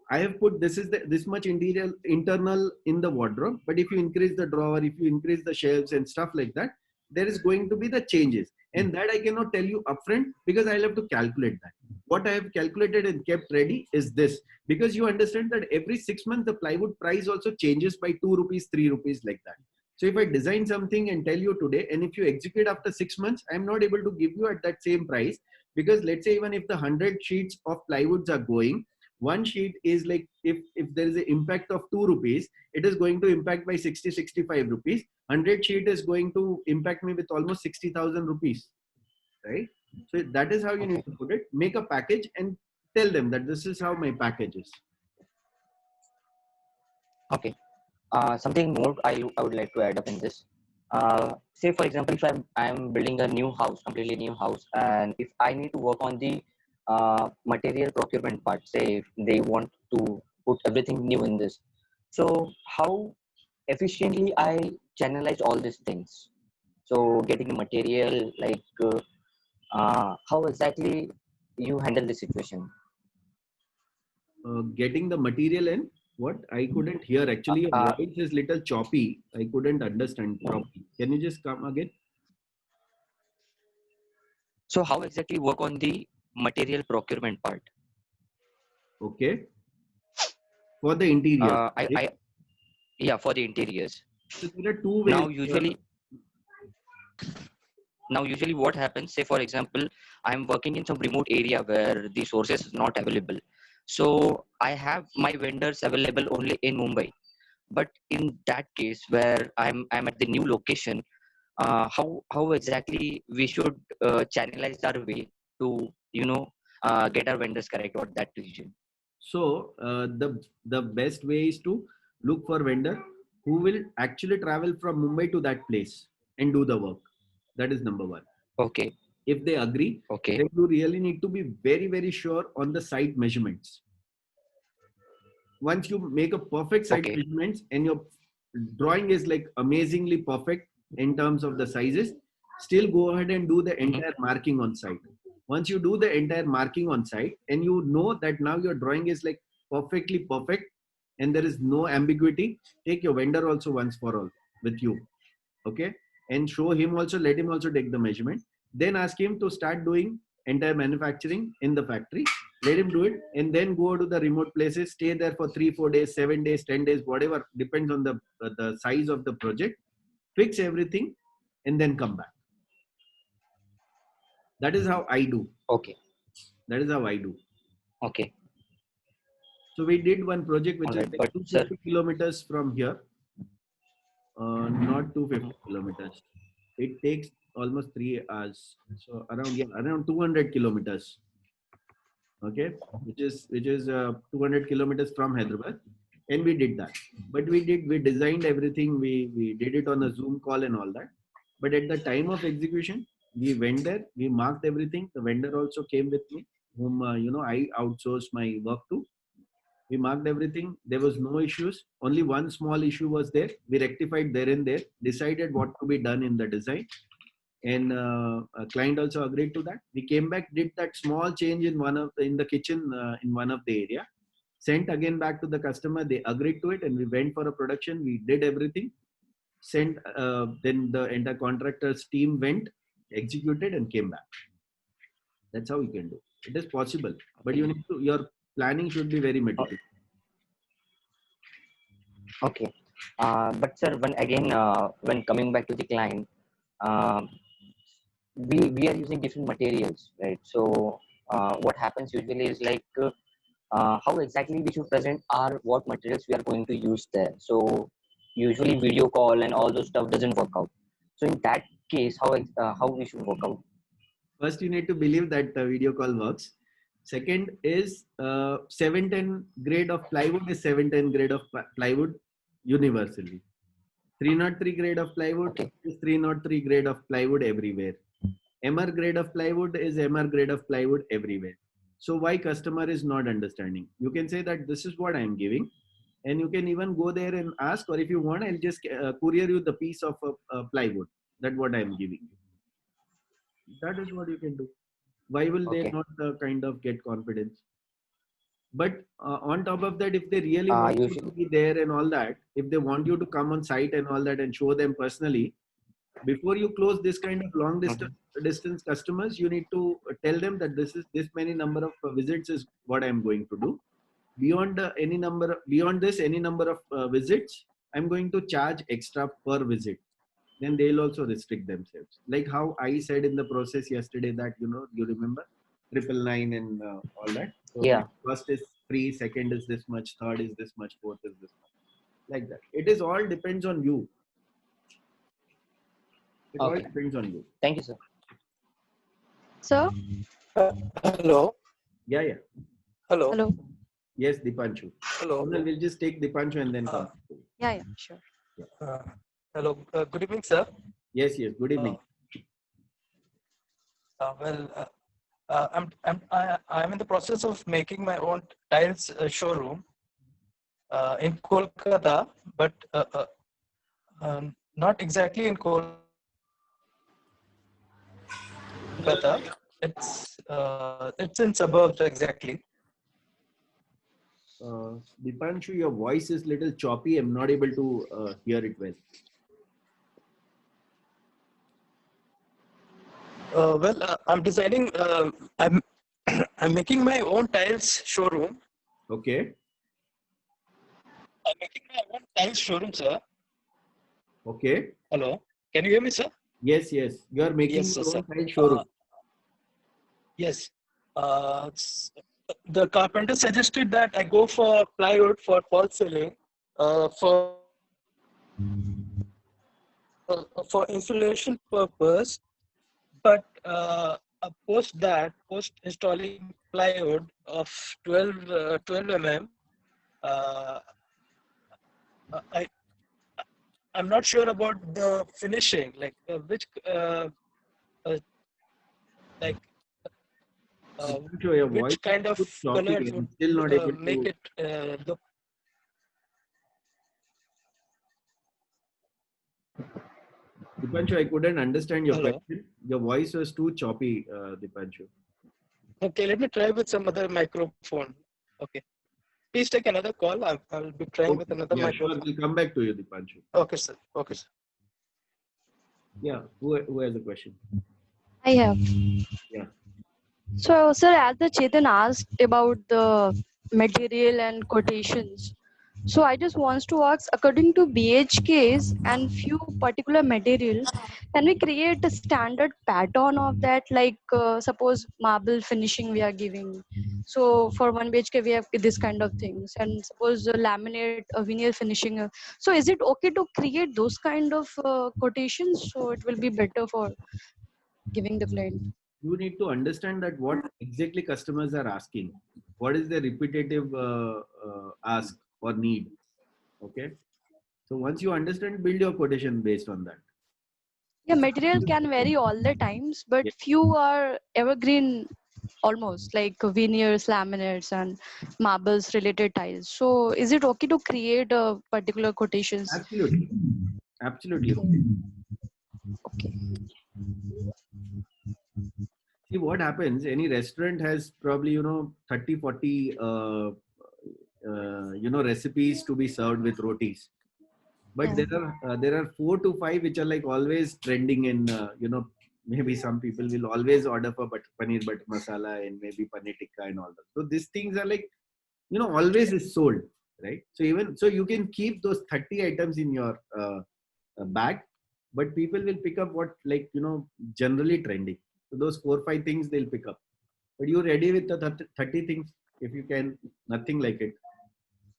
I have put this is this much internal in the wardrobe, but if you increase the drawer, if you increase the shelves and stuff like that, there is going to be the changes, and that I cannot tell you upfront because I'll have to calculate that. What I have calculated and kept ready is this, because you understand that every 6 months the plywood price also changes by 2 rupees, 3 rupees like that. So if I design something and tell you today, and if you execute after 6 months, I'm not able to give you at that same price, because let's say even if the 100 sheets of plywoods are going, one sheet is like, if there is an impact of 2 rupees, it is going to impact by 65 rupees. 100 sheet is going to impact me with almost 60,000 rupees, right? So that is how you need to put it. Make a package and tell them that this is how my package is. Okay. Something more I would like to add up in this. Say for example, if I'm building a new house, completely new house, and if I need to work on the material procurement part, say if they want to put everything new in this, so how efficiently I channelize all these things? So getting the material, like how exactly you handle the situation? Getting the material in what? I couldn't hear actually. Your voice is little choppy. I couldn't understand properly. Can you just come again? So how exactly work on the material procurement part? Okay. For the interior. Yeah, for the interiors. So there are two ways. Now usually what happens, say for example, I'm working in some remote area where the sources is not available. So I have my vendors available only in Mumbai. But in that case where I'm at the new location, how exactly we should channelize our way to get our vendors correct or that region? So the best way is to look for vendor who will actually travel from Mumbai to that place and do the work. That is number one. Okay. If they agree, Okay. then you really need to be very, very sure on the site measurements. Once you make a perfect site Okay. measurements and your drawing is like amazingly perfect in terms of the sizes, still go ahead and do the entire marking on site. Once you do the entire marking on site and you know that now your drawing is like perfectly perfect and there is no ambiguity, take your vendor also once for all with you. Okay. And show him also, let him also take the measurement. Then ask him to start doing entire manufacturing in the factory. Let him do it and then go to the remote places, stay there for 3-4 days, 7 days, 10 days, whatever, depends on the size of the project. Fix everything and then come back. That is how I do. Okay. That is how I do. Okay. So we did one project which Alright, is like but 250 kilometers from here. Not 250 kilometers. It takes almost 3 hours. So around 200 kilometers. Okay, which is 200 kilometers from Hyderabad, and we did that. But we designed everything. We did it on a Zoom call and all that. But at the time of execution, we went there. We marked everything. The vendor also came with me, whom I outsourced my work to. We marked everything. There was no issues. Only one small issue was there. We rectified there and there. Decided what to be done in the design, and a client also agreed to that. We came back, did that small change in the kitchen in one of the area, sent again back to the customer. They agreed to it, and we went for a production. We did everything, sent. Then the entire contractor's team went, executed, and came back. That's how you can do. It is possible, but you need to. Your planning should be very meticulous. Okay. But sir, when coming back to the client, we are using different materials, right? So what happens usually is like how exactly we should present our what materials we are going to use there. So usually video call and all those stuff doesn't work out. So in that case, how we should work out? First, you need to believe that video call works. Second is 710 grade of plywood is 710 grade of plywood universally. 303 grade of plywood is 303 grade of plywood everywhere. MR grade of plywood is MR grade of plywood everywhere. So why customer is not understanding? You can say that this is what I am giving, and you can even go there and ask, or if you want, I'll just courier you the piece of plywood. That what I am giving you. That is what you can do. Why will they not kind of get confidence? But on top of that, if they really want you to be there and all that, if they want you to come on site and all that and show them personally, before you close this kind of long distance customers, you need to tell them that this many number of visits is what I am going to do. Beyond any number of visits, I'm going to charge extra per visit. Then they'll also restrict themselves. Like how I said in the process yesterday that, you remember 999 and all that. So yeah. First is free, second is this much, third is this much, fourth is this much. Like that. It is all depends on you. It all depends on you. Thank you, sir. Sir? Hello. Yeah. Hello. Yes, Dipanshu. Hello. We'll just take Dipanshu and then come. Yeah, sure. Hello. Good evening, sir. Yes. Good evening. I'm in the process of making my own tiles showroom in Kolkata, but not exactly in Kolkata. It's in suburbs exactly. Dipanshu, your voice is little choppy. I'm not able to hear it well. I'm designing. I'm making my own tiles showroom. Okay. I'm making my own tiles showroom, sir. Okay. Hello. Can you hear me, sir? Yes. You are making your own tile showroom. Yes. The carpenter suggested that I go for plywood for false ceiling for insulation purpose, but post installing plywood of 12 mm, I'm not sure about the finishing, like like Dipanshu, your voice which kind of is choppy. colors I'm would still not able make to. it look. Dipanshu, I couldn't understand your Hello. question. Your voice was too choppy, Dipanshu. Okay, let me try with some other microphone. Okay. Please take another call. I'll be trying with Okay. another Yeah, sure. microphone. We'll come back to you, Dipanshu. Okay, sir. Okay, sir. Yeah. Who has a question? I have. Yeah. So, sir, as the Chetan asked about the material and quotations, so I just wants to ask, according to BHKs and few particular material, can we create a standard pattern of that? Like, suppose marble finishing we are giving. So for one BHK we have this kind of things, and suppose laminate, veneer finishing. So is it okay to create those kind of quotations? So it will be better for giving the client. You need to understand that what exactly customers are asking. What is their repetitive ask or need? Okay. So once you understand, build your quotation based on that. Yeah, material can vary all the times, but Yeah. few are evergreen almost, like veneers, laminates, and marbles related tiles. So is it okay to create a particular quotations? Absolutely. Absolutely. Okay. Okay. See what happens, any restaurant has probably, 30, 40, recipes to be served with rotis. But Yeah. there are 4 to 5 which are like always trending in, maybe some people will always order for paneer butter masala and maybe paneer tikka and all that. So these things are like, always is sold, right? So even, so you can keep those 30 items in your bag, but people will pick up what, like, generally trending. So those 4 5 things they'll pick up. But you're ready with the 30 things if you can, nothing like it.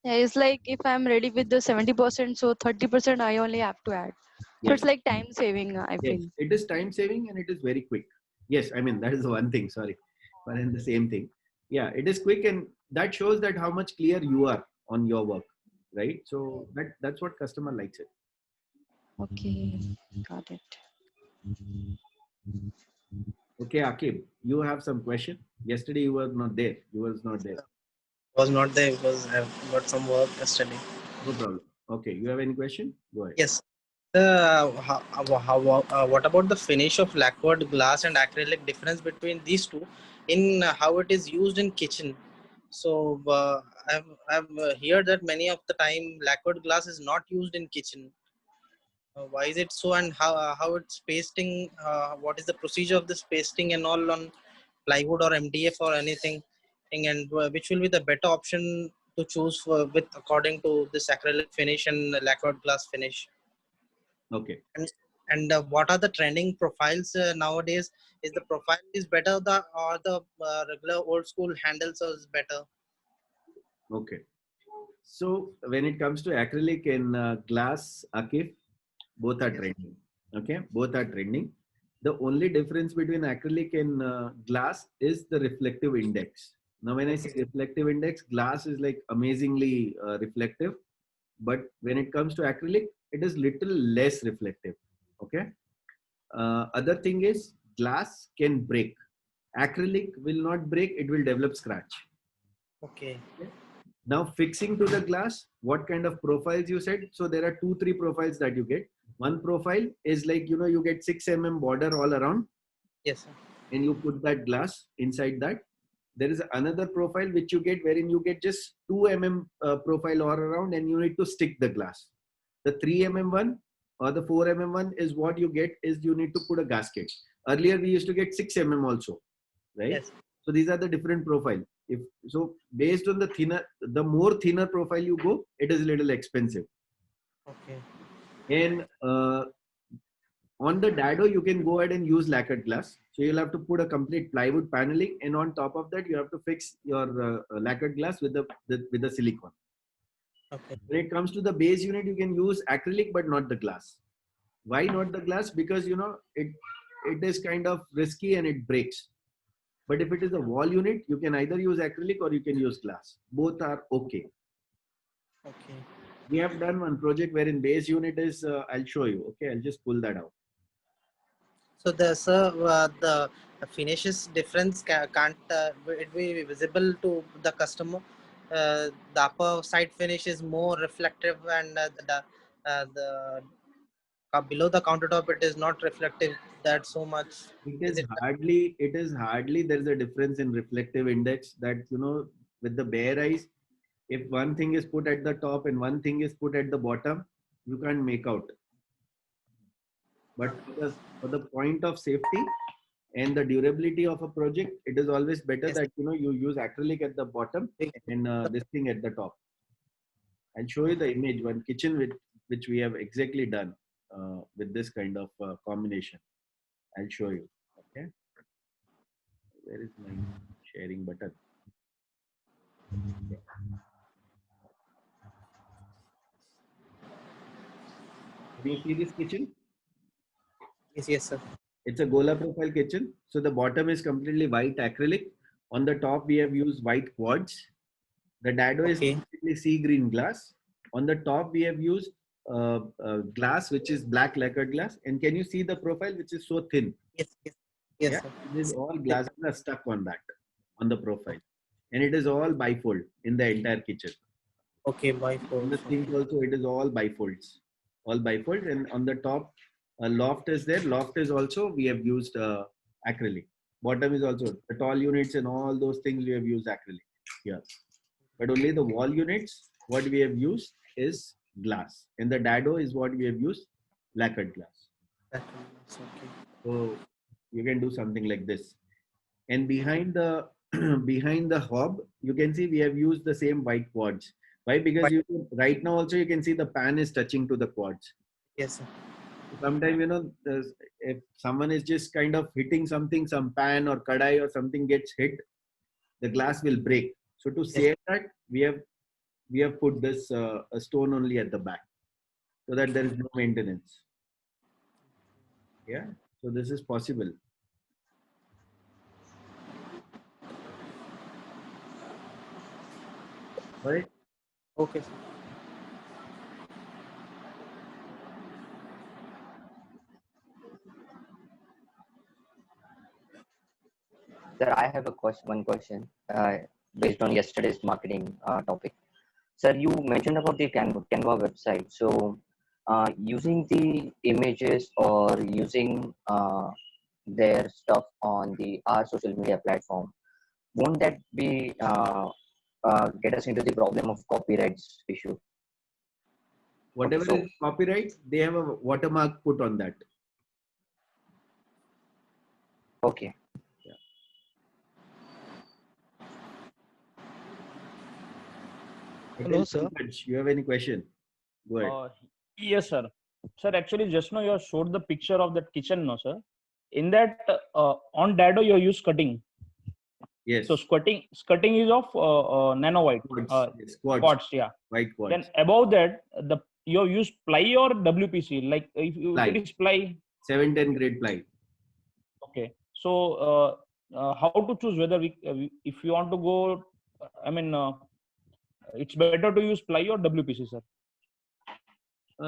Yeah, it's like if I'm ready with the 70%, so 30% I only have to add. So Yes. it's like time saving, I Yes, feel. it is time saving and it is very quick. Yes, I mean, that is the one thing, sorry. But in the same thing. Yeah, it is quick and that shows that how much clear you are on your work, right? So that's what customer likes it. Okay, got it. Okay, Akib, you have some question. Yesterday you were not there. You was not there. Was not there because I've got some work yesterday. No problem. Okay, you have any question? Go ahead. Yes. What about the finish of lacquered glass and acrylic? Difference between these two in how it is used in kitchen. So I've heard that many of the time lacquered glass is not used in kitchen. Why is it so, and how it's pasting? What is the procedure of this pasting and all on plywood or MDF or anything, and which will be the better option to choose for, with according to this acrylic finish and lacquered glass finish? Okay. And what are the trending profiles nowadays? Is the profile is better or the regular old school handles is better? Okay. So when it comes to acrylic and glass, Akif, both are trending. Okay, both are trending. The only difference between acrylic and glass is the reflective index. Now, when I say reflective index, glass is like amazingly reflective, but when it comes to acrylic, it is little less reflective. Okay. Other thing is glass can break. Acrylic will not break; it will develop scratch. Okay. Now fixing to the glass, what kind of profiles you said? So there are 2 3 profiles that you get. One profile is like, you get 6 border all around. Yes, sir. And you put that glass inside that. There is another profile which you get wherein you get just 2 profile all around and you need to stick the glass. The 3 one or the 4 one is what you get is you need to put a gasket. Earlier we used to get 6 also, right? Yes. So these are the different profile. If so, based on the more thinner profile you go, it is a little expensive. Okay. And on the dado, you can go ahead and use lacquered glass. So you'll have to put a complete plywood paneling, and on top of that, you have to fix your lacquered glass with the silicone. Okay. When it comes to the base unit, you can use acrylic, but not the glass. Why not the glass? Because it is kind of risky and it breaks. But if it is a wall unit, you can either use acrylic or you can use glass. Both are okay. Okay. We have done one project wherein base unit is, I'll show you. Okay, I'll just pull that out. So the finishes difference can't it be visible to the customer. The upper side finish is more reflective, and the below the countertop it is not reflective that so much. Is it? It is hardly there is a difference in reflective index that, with the bare eyes, if one thing is put at the top and one thing is put at the bottom, you can't make out. But for the point of safety and the durability of a project, it is always better Yes. that you use acrylic at the bottom and this thing at the top. I'll show you the image, one kitchen which we have exactly done with this kind of combination. I'll show you. Okay. Where is my sharing button? Can you see this kitchen? Yes, sir. It's a Gola profile kitchen. So the bottom is completely white acrylic. On the top, we have used white quartz. The dado is Okay. completely sea green glass. On the top, we have used glass, which is black lacquered glass. And can you see the profile, which is so thin? Yes, Yeah, sir. this all glasses are stuck on that, on the profile. And it is all bifold in the entire kitchen. Okay, In the bifold. sink also, it is all bifolds. All bifolds. And on the top, a loft is there. Loft is also, we have used acrylic. Bottom is also, the tall units and all those things we have used acrylic here. But only the wall units, what we have used is glass. And the dado is what we have used, lacquered glass. Okay. So you can do something like this. And behind the behind the hob, you can see we have used the same white quartz. Why? Because right now also you can see the pan is touching to the quartz. Yes, sir. Sometimes, if someone is just kind of hitting something, some pan or kadai or something gets hit, the glass will break. So to save that, we have put this a stone only at the back, so that there is no maintenance. Yeah. So this is possible. Right? Okay, sir. Sir, I have one question based on yesterday's marketing topic. Sir, you mentioned about the Canva website. So, using the images or using their stuff on our social media platform, won't that be get us into the problem of copyrights issue? Whatever So- is copyright, they have a watermark put on that. Okay. Hello, sir. You have any question? Go ahead. Yes, sir. Sir, actually, just now you showed the picture of that kitchen, no, sir. In that, on Dado, you use cutting. Yes. So skirting is of nano white. Yes, Quartz, yeah. White quartz. Then above that, you use ply or WPC. Like if it is ply. 710 grade ply. Okay. So how to choose whether if you want to go? I mean, it's better to use ply or WPC, sir.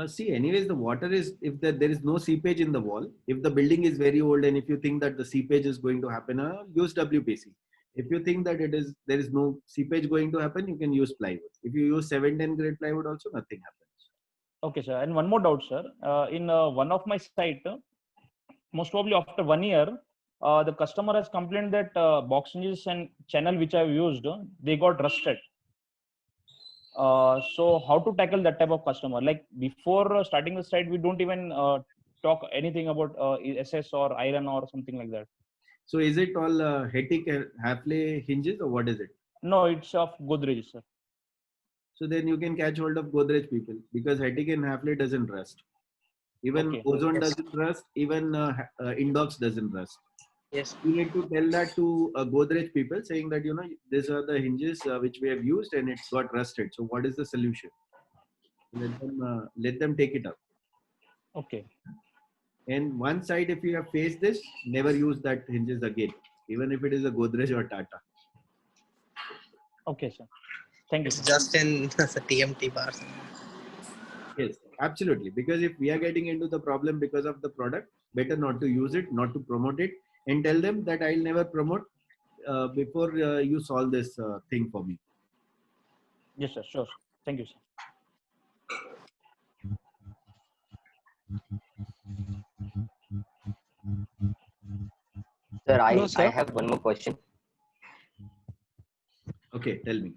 See, anyways, the water is, if there is no seepage in the wall, if the building is very old and if you think that the seepage is going to happen, use WPC. If you think that there is no seepage going to happen, you can use plywood. If you use 710 grade plywood also, nothing happens. Okay, sir. And one more doubt, sir. In one of my site, most probably after 1 year, the customer has complained that box hinges and channel which I've used, they got rusted. So how to tackle that type of customer? Like before starting the site, we don't even talk anything about SS or iron or something like that. So is it all Hetic and Hafele hinges or what is it? No, it's of Godrej, sir. So then you can catch hold of Godrej people, because Hetic and Hafele doesn't rust. Even Okay. Ozone doesn't rust. Even Indox doesn't rust. Yes. You need to tell that to Godrej people, saying that, these are the hinges which we have used and it's got rusted. So what is the solution? Let them take it up. Okay. And one side, if you have faced this, never use that hinges again, even if it is a Godrej or Tata. Okay, sir. Thank you. It's just in the TMT bars. Yes. Absolutely. Because if we are getting into the problem because of the product, better not to use it, not to promote it, and tell them that I'll never promote before you solve this thing for me. Yes, sir. Sure. Thank you, sir. Sir, Hello, I sir. have one more question. Okay, tell me.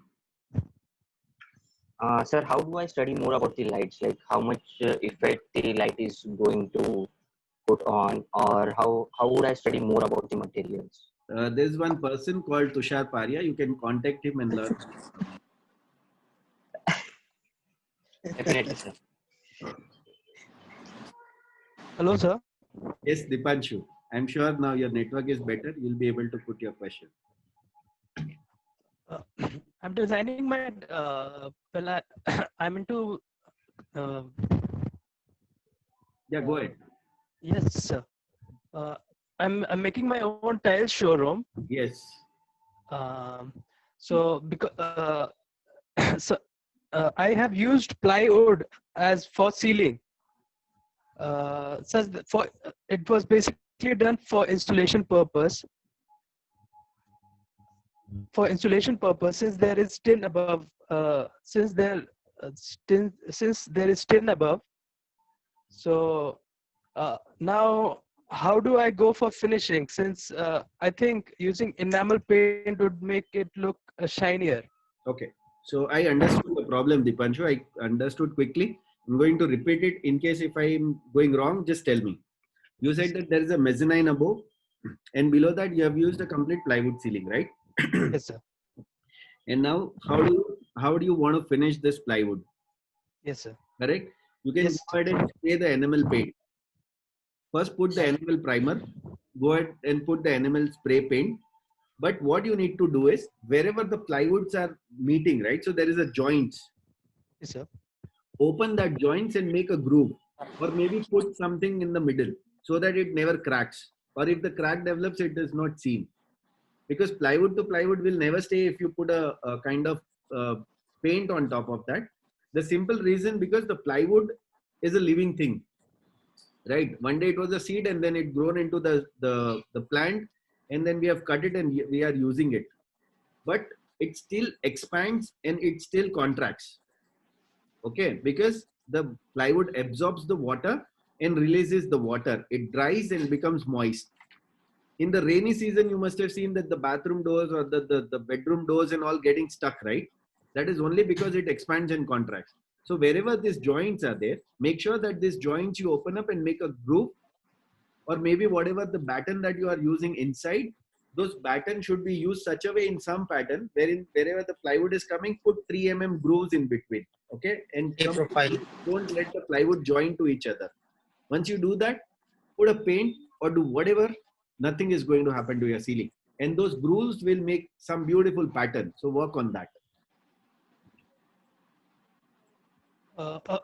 Sir, how do I study more about the lights? Like how much effect the light is going to put on, or how would I study more about the materials? There's one person called Tushar Paria. You can contact him and learn. Definitely, sir. Hello, sir. Yes, Dipanshu. I'm sure now your network is better. You'll be able to put your question. I'm designing my. I'm into. Yeah, go ahead. Yes, sir. I'm making my own tile showroom. Yes. So because so I have used plywood as for ceiling. Such that for it was basically done for installation purpose. For installation purpose, since there is tin above, since there is tin above, so now how do I go for finishing? Since I think using enamel paint would make it look shinier. Okay. So I understood the problem, Dipanshu. I understood quickly. I'm going to repeat it in case if I'm going wrong, just tell me. You said that there is a mezzanine above, and below that you have used a complete plywood ceiling, right? Yes, sir. And now, how do you want to finish this plywood? Yes, sir. Correct. You can Yes, go ahead and spray the enamel paint. First, put the enamel primer. Go ahead and put the enamel spray paint. But what you need to do is wherever the plywoods are meeting, right? So there is a joints. Yes, sir. Open that joints and make a groove, or maybe put something in the middle so that it never cracks. Or if the crack develops, it is not seen. Because plywood to plywood will never stay if you put a kind of paint on top of that. The simple reason, because the plywood is a living thing, right? One day it was a seed and then it grown into the plant, and then we have cut it and we are using it. But it still expands and it still contracts. Okay, because the plywood absorbs the water and releases the water. It dries and becomes moist. In the rainy season, you must have seen that the bathroom doors or the bedroom doors and all getting stuck, right? That is only because it expands and contracts. So wherever these joints are there, make sure that these joints you open up and make a groove, or maybe whatever the batten that you are using inside, those batten should be used such a way in some pattern wherein wherever the plywood is coming, put 3 mm grooves in between. Okay, and profile. don't let the plywood join to each other. Once you do that, put a paint or do whatever, nothing is going to happen to your ceiling. And those grooves will make some beautiful pattern. So work on that.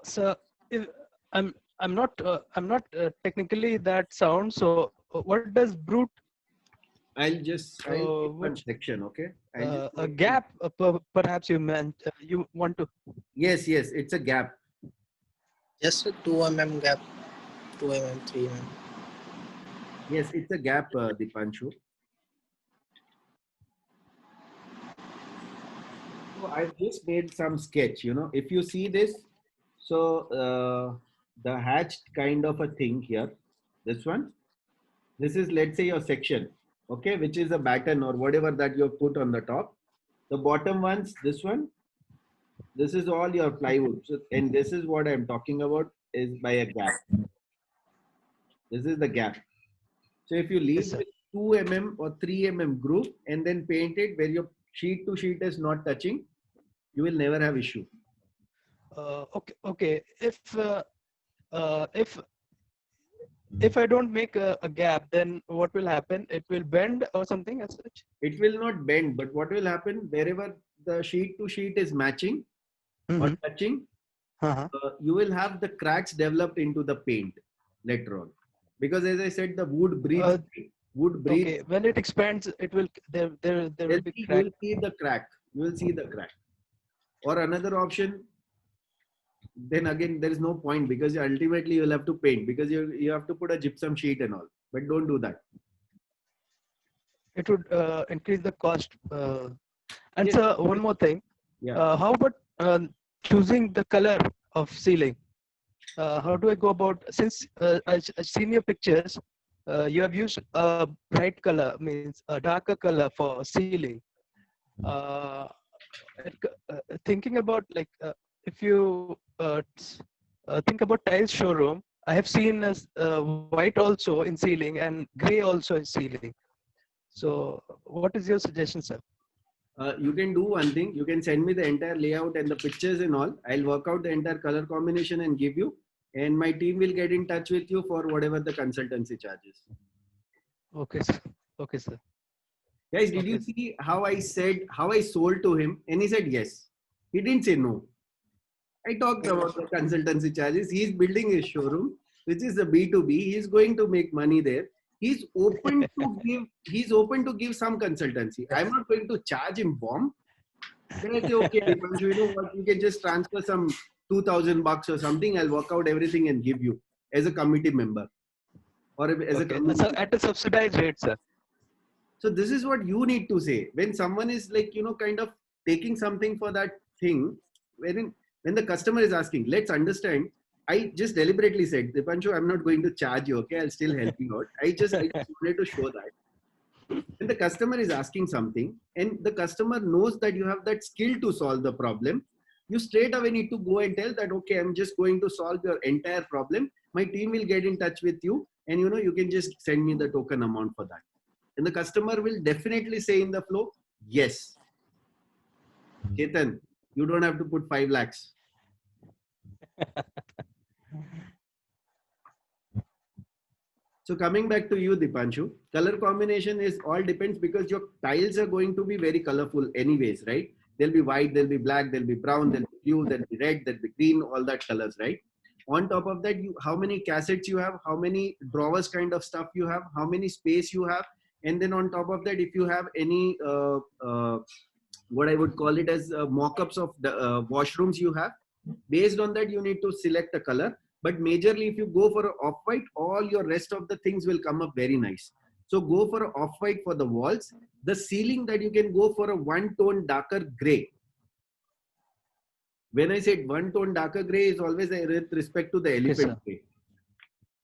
Sir, if I'm not technically that sound. So what does brute? I'll take one section, okay? A gap, perhaps you meant you want to. Yes, it's a gap. Just a 2 mm gap, 2 mm, 3 mm. Yes, it's a gap, Dipanshu. So I've just made some sketch, if you see this, so the hatched kind of a thing here, this one, this is, let's say, your section, okay, which is a batten or whatever that you have put on the top. The bottom ones, this one, this is all your plywood. So, and this is what I'm talking about is by a gap. This is the gap. So if you leave with 2 mm or 3 mm groove and then paint it where your sheet to sheet is not touching, you will never have issue. Okay. If I don't make a gap, then what will happen? It will bend or something as such? It will not bend, but what will happen, wherever the sheet to sheet is matching or touching, you will have the cracks developed into the paint later on. Because as I said, the wood breathes. Okay, when it expands, it will there will be crack. You will see the crack. You will see the crack. Or another option, then again there is no point, because ultimately you'll have to paint, because you have to put a gypsum sheet and all. But don't do that. It would increase the cost. And Yes. so one more thing. Yeah. How about choosing the color of ceiling? How do I go about, since I've seen your pictures, you have used a bright color, means a darker color for ceiling. Thinking about like, if you think about tiles showroom, I have seen as white also in ceiling and gray also in ceiling. So what is your suggestion, sir? You can do one thing. You can send me the entire layout and the pictures and all. I'll work out the entire color combination and give you. And my team will get in touch with you for whatever the consultancy charges. Okay, sir. Okay, sir. Guys, did you see how I sold to him? And he said yes. He didn't say no. I talked about the consultancy charges. He's building his showroom, which is a B2B. He's going to make money there. He's open to give some consultancy. I'm not going to charge him bomb. Then I say, okay, Dipanshu, you know what? You can just transfer some $2,000 or something. I'll work out everything and give you as a committee member or as a committee. So at a subsidized rate, sir. So this is what you need to say when someone is like, you know, kind of taking something for that thing. When the customer is asking, let's understand. I just deliberately said, Dipanshu, I'm not going to charge you. Okay, I'll still help you out. I just wanted to show that. When the customer is asking something and the customer knows that you have that skill to solve the problem, you straight away need to go and tell that, okay, I'm just going to solve your entire problem. My team will get in touch with you and, you know, you can just send me the token amount for that. And the customer will definitely say in the flow, yes. Chetan, you don't have to put 5 lakhs. So coming back to you, Dipanshu, color combination is all depends because your tiles are going to be very colorful anyways, right? There'll be white, there'll be black, there'll be brown, there'll be blue, there'll be red, there'll be green, all that colors, right? On top of that, how many cassettes you have, how many drawers kind of stuff you have, how many space you have. And then on top of that, if you have any, what I would call it as mock-ups of the washrooms you have, based on that, you need to select a color. But majorly, if you go for an off-white, all your rest of the things will come up very nice. So go for an off-white for the walls. The ceiling that you can go for a one-tone darker gray. When I said one-tone darker gray is always with respect to the elephant gray.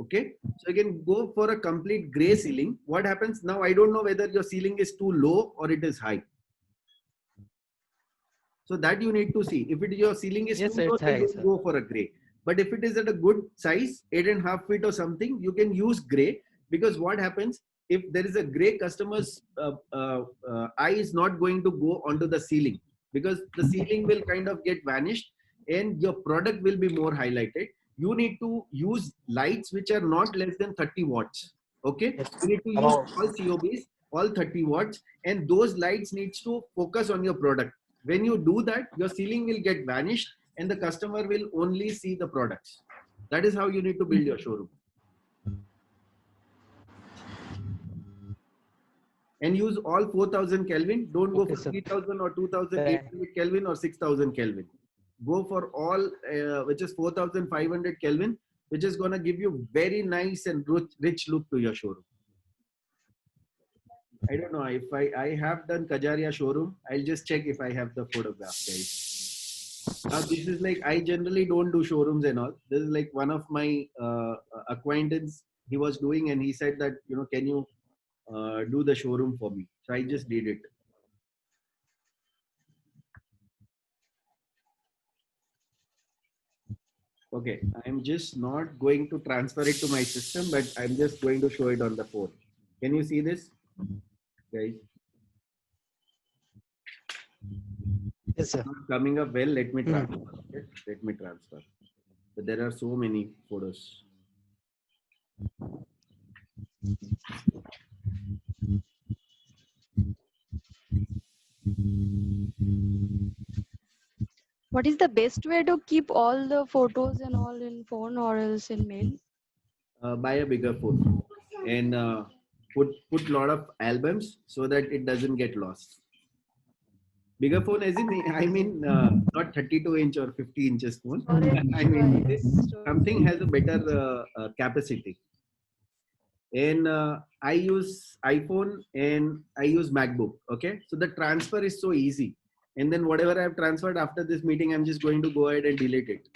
Okay, so you can go for a complete gray ceiling. What happens now? I don't know whether your ceiling is too low or it is high. So that you need to see. If your ceiling is too low, then you go for a gray. But if it is at a good size, 8.5 feet or something, you can use gray, because what happens if there is a gray, customer's eye is not going to go onto the ceiling, because the ceiling will kind of get vanished and your product will be more highlighted. You need to use lights which are not less than 30 watts. Okay, you need to use all COBs, all 30 watts, and those lights needs to focus on your product. When you do that, your ceiling will get vanished and the customer will only see the products. That is how you need to build your showroom. And use all 4000 Kelvin. Don't go for 3000 or 2800 Kelvin or 6000 Kelvin. Go for all which is 4500 Kelvin, which is going to give you very nice and rich look to your showroom. I don't know if I have done Kajaria showroom. I'll just check if I have the photograph, guys. Now this is like, I generally don't do showrooms and all. This is like one of my acquaintance, he was doing, and he said that, you know, can you do the showroom for me? So I just did it. Okay, I'm just not going to transfer it to my system, but I'm just going to show it on the phone. Can you see this, guys? Yes, sir. Not coming up well. Let me transfer. Okay? Let me transfer. But there are so many photos. What is the best way to keep all the photos and all in phone or else in mail? Buy a bigger phone and put lot of albums so that it doesn't get lost. Bigger phone as in, I mean, not 32 inch or 50 inches phone. Storage I mean, wise, something has a better capacity. And I use iPhone and I use MacBook. Okay, so the transfer is so easy. And then whatever I have transferred after this meeting, I'm just going to go ahead and delete it.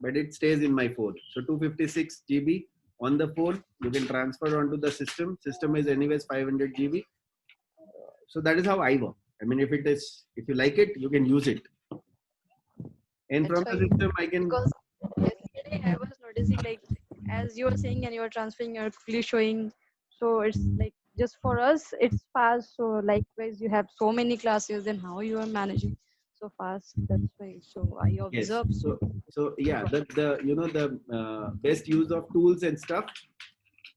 But it stays in my phone. So 256 GB on the phone, you can transfer onto the system. System is anyways 500 GB. So that is how I work. I mean, if you like it, you can use it. And that's from the why, system, I can. because yesterday I was noticing, like, as you were saying and you were transferring, you're quickly showing. So it's like, just for us, it's fast. So likewise, you have so many classes, then how you are managing so fast? That's why. So I Yes. observe. So yeah, the best use of tools and stuff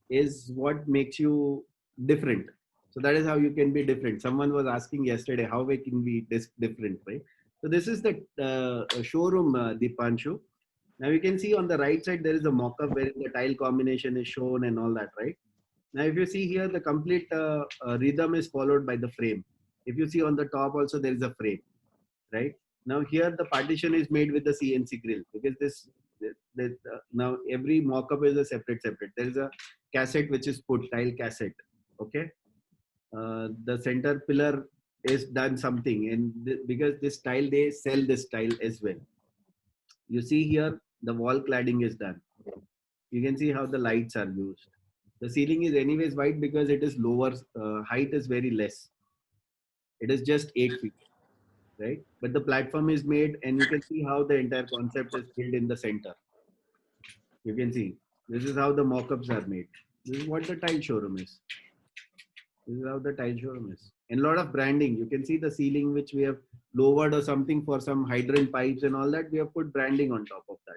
is what makes you different. So that is how you can be different. Someone was asking yesterday how we can be different, right? So this is the showroom, Dipanshu. Now you can see on the right side there is a mock-up where the tile combination is shown and all that, right? Now if you see here, the complete rhythm is followed by the frame. If you see on the top also there is a frame, right? Now here the partition is made with the CNC grill, because now every mock-up is a separate. There is a cassette which is put, tile cassette, okay? The center pillar is done something, and because this tile, they sell this tile as well. You see here the wall cladding is done. You can see how the lights are used. The ceiling is anyways white because it is lower, height is very less. It is just 8 feet, right? But the platform is made, and you can see how the entire concept is built in the center. You can see this is how the mock-ups are made. This is what the tile showroom is. This is how the tile showroom is. And a lot of branding. You can see the ceiling which we have lowered or something for some hydrant pipes and all that. We have put branding on top of that.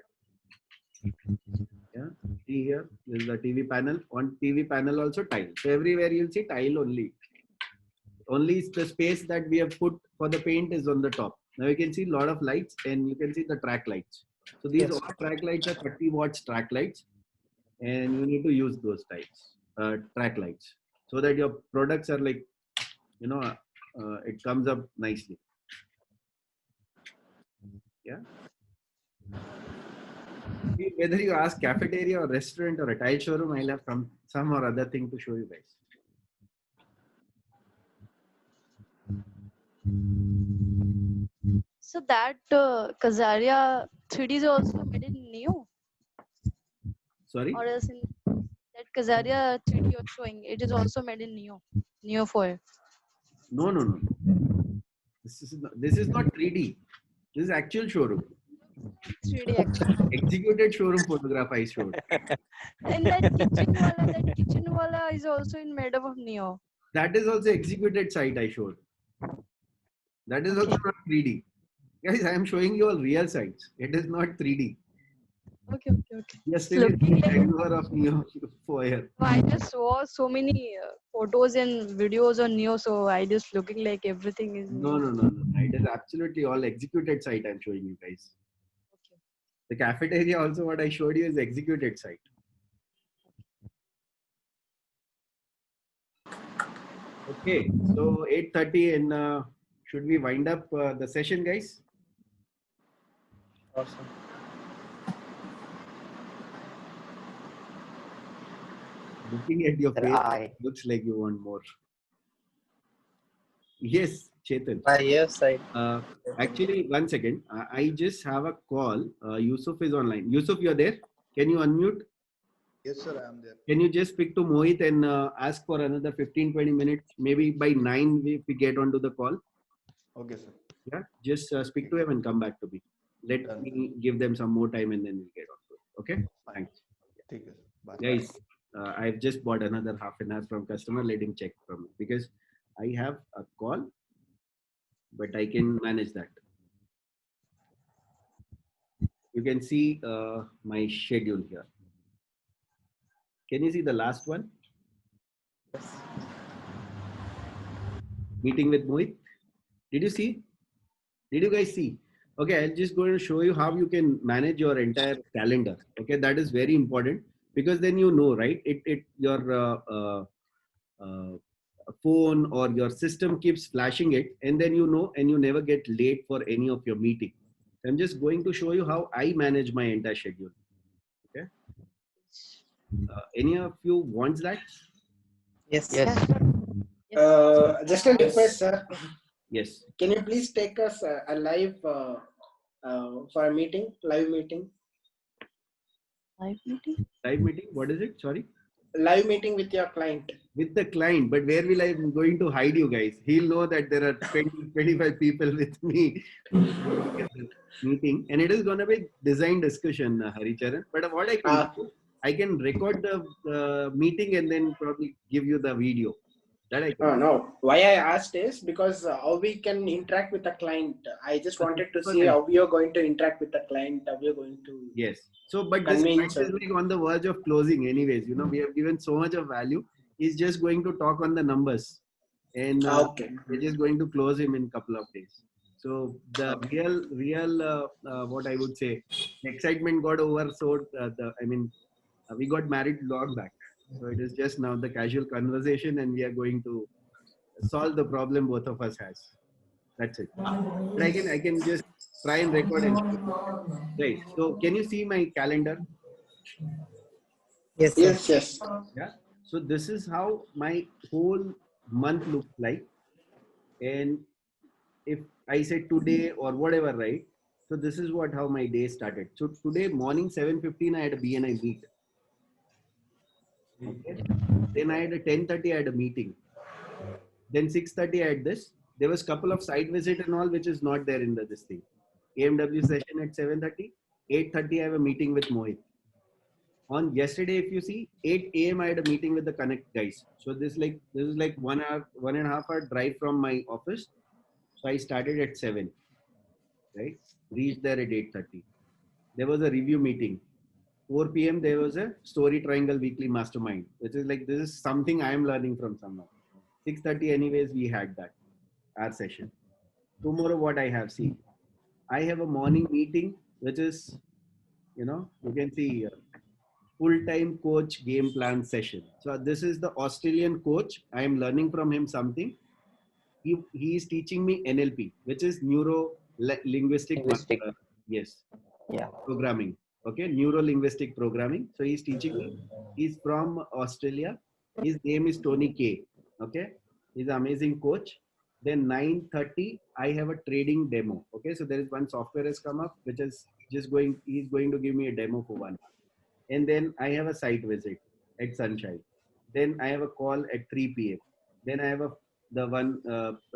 Yeah. See here, this is the TV panel. On TV panel also tile. So everywhere you'll see tile only. Only the space that we have put for the paint is on the top. Now you can see a lot of lights, and you can see the track lights. So these all track lights are 30 watts track lights, and you need to use those track lights, so that your products are like, it comes up nicely. Yeah. Whether you ask cafeteria or restaurant or a tile showroom, I'll have some or other thing to show you guys. So that Kazaria 3D is also made in Neo, Sorry? or else in that Kazaria 3D you're showing, it is also made in Neo 4. No. This is not 3D. This is actual showroom. 3D actually. Executed showroom photograph I showed. And that kitchen wala is also made up of Neo. That is also executed site I showed. That is also not 3D. Guys, I am showing you all real sites. It is not 3D. Okay. Yes, still of Neo foyer. I just saw so many photos and videos on Neo, so I just looking like everything is No. It is absolutely all executed site I'm showing you guys. Okay. The cafeteria also, what I showed you is executed site. Okay, so 8:30, and should we wind up the session, guys? Awesome. Looking at your face, looks like you want more. Yes, Chetan. Yes, I. Actually, one second. I just have a call. Yusuf is online. Yusuf, you're there? Can you unmute? Yes, sir, I am there. Can you just speak to Mohit and ask for another 15-20 minutes? Maybe by 9 if we get onto the call. Okay, sir. Yeah, just speak to him and come back to me. Let me give them some more time, and then we'll get on to it. Okay? Thanks. Take care. Bye. Guys, I've just bought another half an hour from customer. Let him check from me, because I have a call, but I can manage that. You can see my schedule here. Can you see the last one? Yes. Meeting with Mohit. Did you see? Did you guys see? Okay, I'll just go and show you how you can manage your entire calendar. Okay, that is very important, because then you know, right? phone or your system keeps flashing it, and then you know, and you never get late for any of your meeting. I'm just going to show you how I manage my entire schedule. Okay. Any of you wants that? Yes. Yes. Just a request, sir. Yes. Can you please take us a live for a meeting, live meeting? Live meeting? Live meeting? What is it? Sorry? Live meeting with your client. With the client, but where will I be going to hide you guys? He'll know that there are 20, 25 people with me meeting, and it is going to be design discussion, Haricharan. But what I can do, I can record the meeting and then probably give you the video. That I can. No. Why I asked is because how we can interact with the client. I just wanted to see how we are going to interact with the client. How we are going to. Yes. So, but this client is like on the verge of closing. Anyways, you know, we have given so much of value. He's just going to talk on the numbers, and we're just going to close him in a couple of days. So the real what I would say, excitement got over. So we got married long back. So it is just now the casual conversation, and we are going to solve the problem both of us has. That's it. But I can just try and record and right. So can you see my calendar? Yes. Yes. Yeah. So this is how my whole month looks like, and if I say today or whatever, right? So this is how my day started. So today morning 7:15 I had a BNI meet. Okay. Then I had a 10:30 I had a meeting. Then 6:30 I had this. There was a couple of site visit and all which is not there in this thing. AMW session at 7:30. 8:30 I have a meeting with Mohit. On yesterday, if you see, 8 a.m. I had a meeting with the Connect guys. So this is like 1 hour, 1.5 hour drive from my office. So I started at 7, right? Reached there at 8:30. There was a review meeting. 4 p.m. there was a story triangle weekly mastermind, which is like, this is something I am learning from someone. 6:30 anyways, we had that, our session. Tomorrow what I have seen, I have a morning meeting, which is, you know, you can see full-time coach game plan session. So this is the Australian coach. I am learning from him something. He is teaching me NLP, which is neuro linguistic. Yes. Yeah. Programming. Okay. Neuro linguistic programming. So he's teaching me. He's from Australia. His name is Tony K. Okay. He's an amazing coach. Then 9:30, I have a trading demo. Okay. So there is one software has come up, which is just going, he's going to give me a demo for 1 hour. And then I have a site visit at Sunshine. Then I have a call at 3 p.m. Then I have the one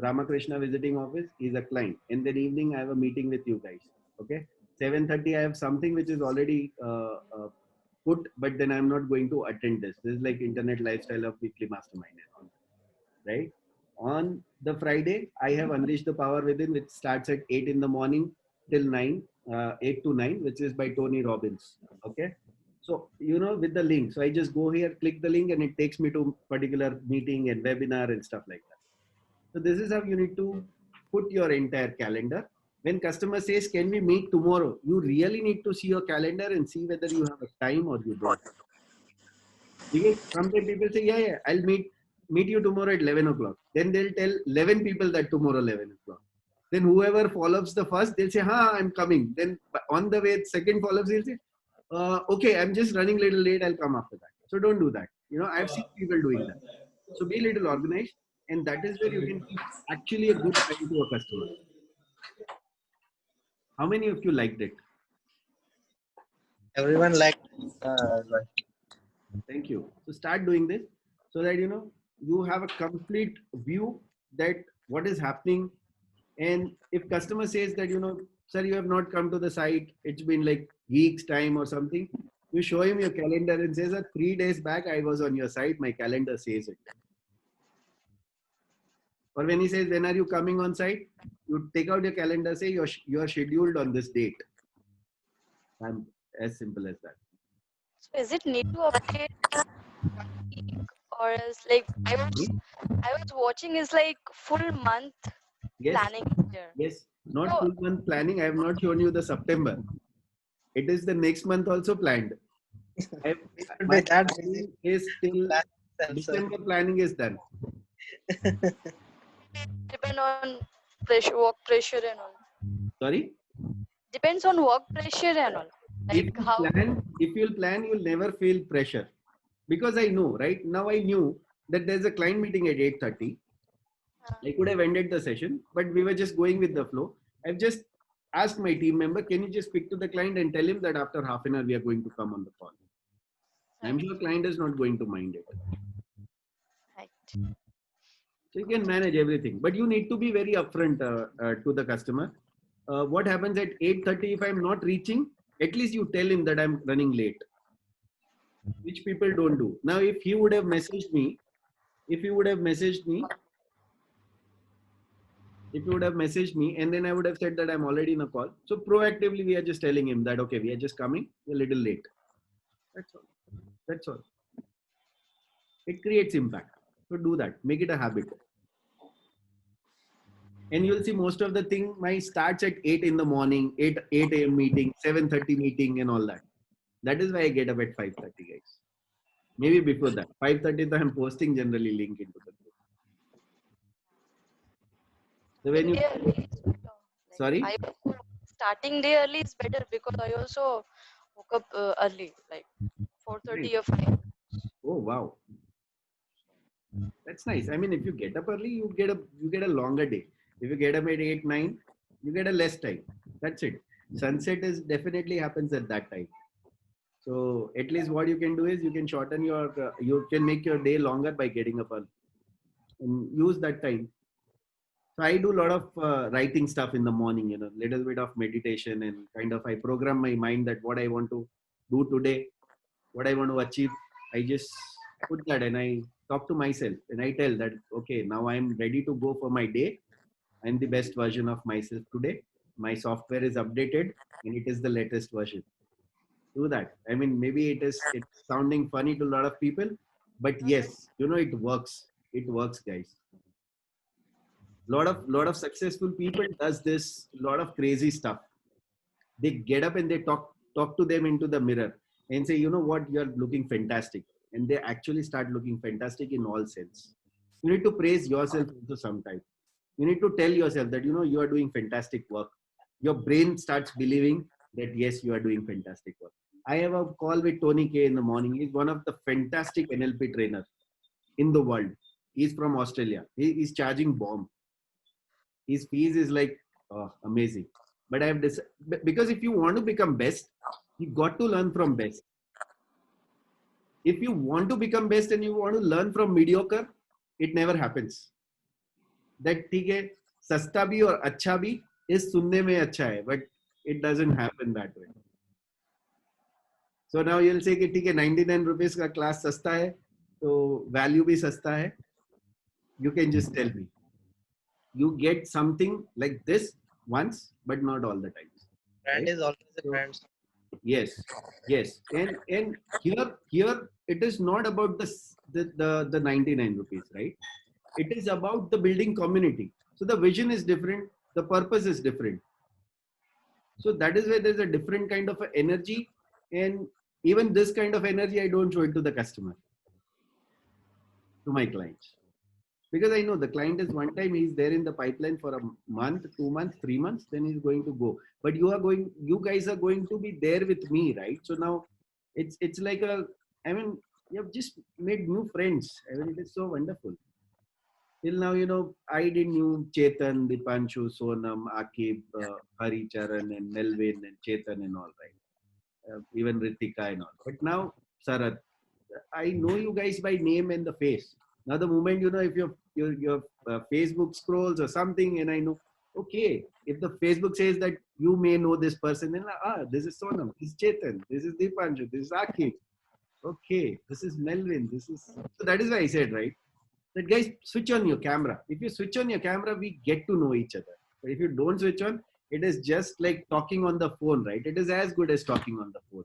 Ramakrishna visiting office is a client. And then evening I have a meeting with you guys. Okay. 7:30 I have something which is already put, but then I'm not going to attend this. This is like internet lifestyle of weekly mastermind. Right. On the Friday, I have Unleash the Power Within, which starts at 8 in the morning till 9, 8 to 9, which is by Tony Robbins. Okay. So, you know, with the link, so I just go here, click the link, and it takes me to particular meeting and webinar and stuff like that. So this is how you need to put your entire calendar. When customer says, can we meet tomorrow? You really need to see your calendar and see whether you have a time or you don't. Because sometimes people say, yeah, I'll meet you tomorrow at 11 o'clock. Then they'll tell 11 people that tomorrow 11 o'clock. Then whoever follows the first, they'll say, I'm coming. Then on the way, second follows, they'll say, okay, I'm just running a little late. I'll come after that. So don't do that. You know, I've seen people doing that. So be a little organized, and that is where you can keep actually a good time to a customer. How many of you liked it? Everyone liked. Thank you. So start doing this so that, you know, you have a complete view that what is happening. And if customer says that, you know, sir, you have not come to the site, it's been like weeks time or something, you show him your calendar and says that 3 days back I was on your site, my calendar says it. Or when he says, when are you coming on site, you take out your calendar, say you're scheduled on this date. And as simple as that. So is it need to update or else like I was watching is like full month planning here. Yes, not full month planning. I have not shown you the September. It is the next month also planned. My planning is till December planning is done. Depend on pressure, work pressure and all. Sorry. Depends on work pressure and all. Like how. If you'll plan, you'll never feel pressure. Because I know, right now I knew that there's a client meeting at 8:30. I could have ended the session, but we were just going with the flow. I've just asked my team member, can you just speak to the client and tell him that after half an hour we are going to come on the call. I'm sure client is not going to mind it. Right. So you can manage everything, but you need to be very upfront to the customer. What happens at 8:30 if I'm not reaching? At least you tell him that I'm running late, which people don't do. Now, if he would have messaged me, if you would have messaged me, and then I would have said that I'm already in a call. So proactively, we are just telling him that, okay, we are just coming, we're a little late. That's all. That's all. It creates impact. So do that. Make it a habit. And you'll see most of the thing, my starts at 8 in the morning, 8 a.m. meeting, 7:30 meeting and all that. That is why I get up at 5:30, guys. Maybe before that. 5:30, I'm posting generally link into the group. So when you, sorry? Starting day early is better because I also woke up early, like 4:30 or 5. Oh, wow. That's nice. I mean, if you get up early, you get a longer day. If you get up at 8, 9, you get a less time. That's it. Sunset is definitely happens at that time. So at least what you can do is you can shorten your, you can make your day longer by getting up early and use that time. So I do a lot of writing stuff in the morning, little bit of meditation and kind of I program my mind that what I want to do today, what I want to achieve. I just put that and I talk to myself and I tell that, okay, now I'm ready to go for my day. I'm the best version of myself today. My software is updated and it is the latest version. Do that. I mean, maybe it's sounding funny to a lot of people, but yes, it works. It works, guys. Lot of successful people does this, lot of crazy stuff. They get up and they talk to them into the mirror and say, you know what, you're looking fantastic. And they actually start looking fantastic in all sense. You need to praise yourself also sometimes. You need to tell yourself that, you are doing fantastic work. Your brain starts believing that, yes, you are doing fantastic work. I have a call with Tony K in the morning. He's one of the fantastic NLP trainer in the world. He's from Australia. He's charging bomb. His fees is like amazing. But I have this because if you want to become best, you got to learn from best. If you want to become best and you want to learn from mediocre, it never happens. That ठीक है, सस्ता भी और अच्छा भी इस सुनने में अच्छा है, but it doesn't happen that way. So now you'll say कि ठीक है 99 rupees का class सस्ता है, तो value भी सस्ता है. You can just tell me. You get something like this once, but not all the time. Brand Right? is always a brand. Yes, yes, and here it is not about the 99 rupees, right? It is about the building community. So the vision is different, the purpose is different. So that is where there's a different kind of energy, and even this kind of energy I don't show it to the customer, to my clients. Because I know the client is one time he's there in the pipeline for a month, 2 months, 3 months, then he's going to go. But you guys are going to be there with me, right? So now it's like I mean, you have just made new friends. I mean, it is so wonderful. Till now, I didn't know Chetan, Dipanshu, Sonam, Akib, Hari Charan and Melvin and Chetan and all, right? Even Ritika and all. But now, Sarat, I know you guys by name and the face. Now the moment, if your Facebook scrolls or something, and I know, okay, if the Facebook says that you may know this person, then this is Sonam, this is Chetan, this is Dipanshu, this is Akib. Okay, this is Melvin, so that is why I said, right, that guys, switch on your camera. If you switch on your camera, we get to know each other. But if you don't switch on, it is just like talking on the phone, right? It is as good as talking on the phone.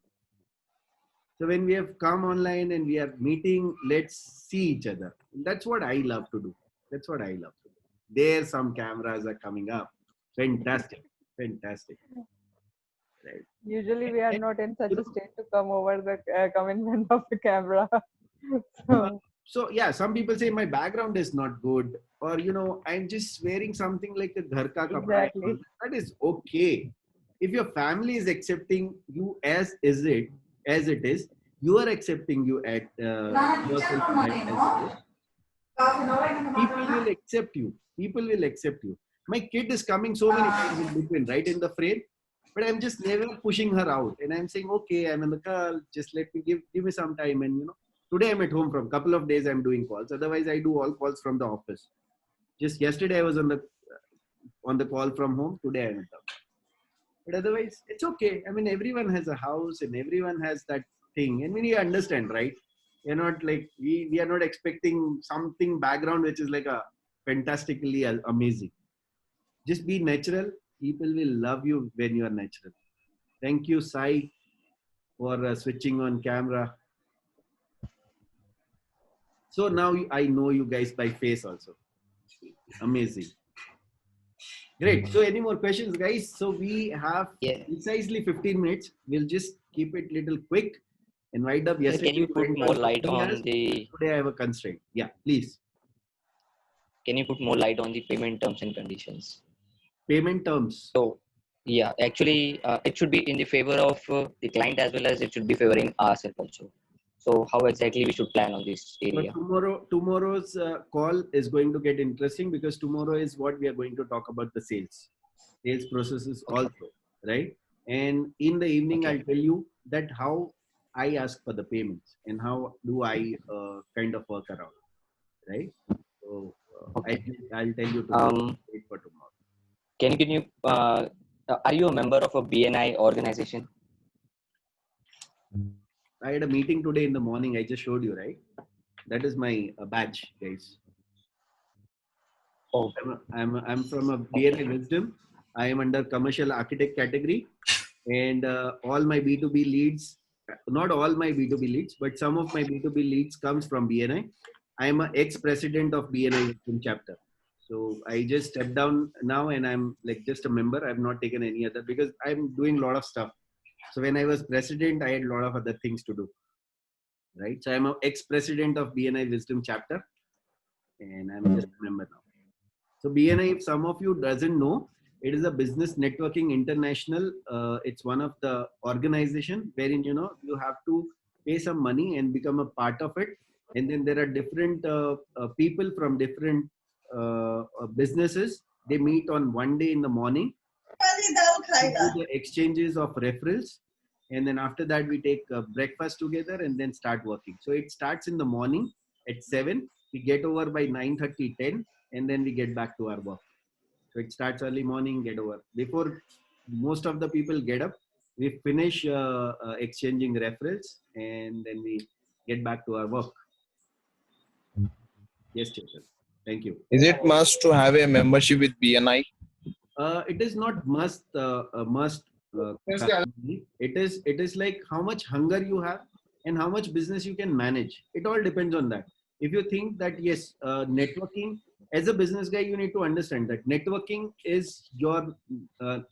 So when we have come online and we are meeting, let's see each other. That's what I love to do. That's what I love to do. There, some cameras are coming up. Fantastic. Fantastic. Right. Usually we are not in such a state to come in front of the camera. So So yeah, some people say my background is not good, or I'm just wearing something like a ghar ka kapda. Exactly. That is okay. If your family is accepting you as it is, you are accepting you at yourself as it is. People will accept you. People will accept you. My kid is coming so many times in between, right in the frame, but I'm just never pushing her out. And I'm saying, okay, I'm in the car. Just let me give me some time. And today I'm at home from couple of days. I'm doing calls. Otherwise, I do all calls from the office. Just yesterday I was on the call from home. Today I'm at the office. But otherwise, it's okay. I mean, everyone has a house and everyone has that thing, and we need to understand, right? We're not like we are not expecting something background which is like a fantastically amazing. Just be natural. People will love you when you are natural. Thank you, Sai, for switching on camera. So now I know you guys by face also. Amazing. Great. So any more questions, guys? So we have precisely 15 minutes. We'll just keep it little quick and wind up. Yesterday, Can you put more light on the? Today I have a constraint. Yeah, please. Can you put more light on the payment terms and conditions? Payment terms. So, yeah, actually, it should be in the favor of the client as well as it should be favoring ourselves also. So, how exactly we should plan on this area? But tomorrow's call is going to get interesting because tomorrow is what we are going to talk about the sales processes also, right? And in the evening, I'll tell you that how I ask for the payments and how do I kind of work around, right? So I'll tell you tomorrow. Wait for tomorrow. Can you are you a member of a BNI organization? I had a meeting today in the morning. I just showed you, right? That is my badge, guys. Oh, I'm from a BNI Wisdom. I am under commercial architect category, and all my B2B leads, not all my B2B leads, but some of my B2B leads comes from BNI. I am an ex-president of BNI Wisdom chapter. So I just stepped down now, and I'm like just a member. I've not taken any other because I'm doing a lot of stuff. So when I was president, I had a lot of other things to do, right? So I'm an ex-president of BNI Wisdom chapter, and I'm just a member now. So BNI, if some of you doesn't know, it is a Business Networking International. It's one of the organization wherein you have to pay some money and become a part of it, and then there are different people from different businesses. They meet on one day in the morning. We do the exchanges of referrals, and then after that we take breakfast together and then start working. So it starts in the morning at 7. We get over by 9:30, 10, and then we get back to our work. So it starts early morning, get over. Before most of the people get up, we finish exchanging referrals, and then we get back to our work. Yes, Chetan. Thank you. Is it must to have a membership with BNI? It is not must. It is like how much hunger you have and how much business you can manage. It all depends on that. If you think that yes, networking as a business guy, you need to understand that networking is your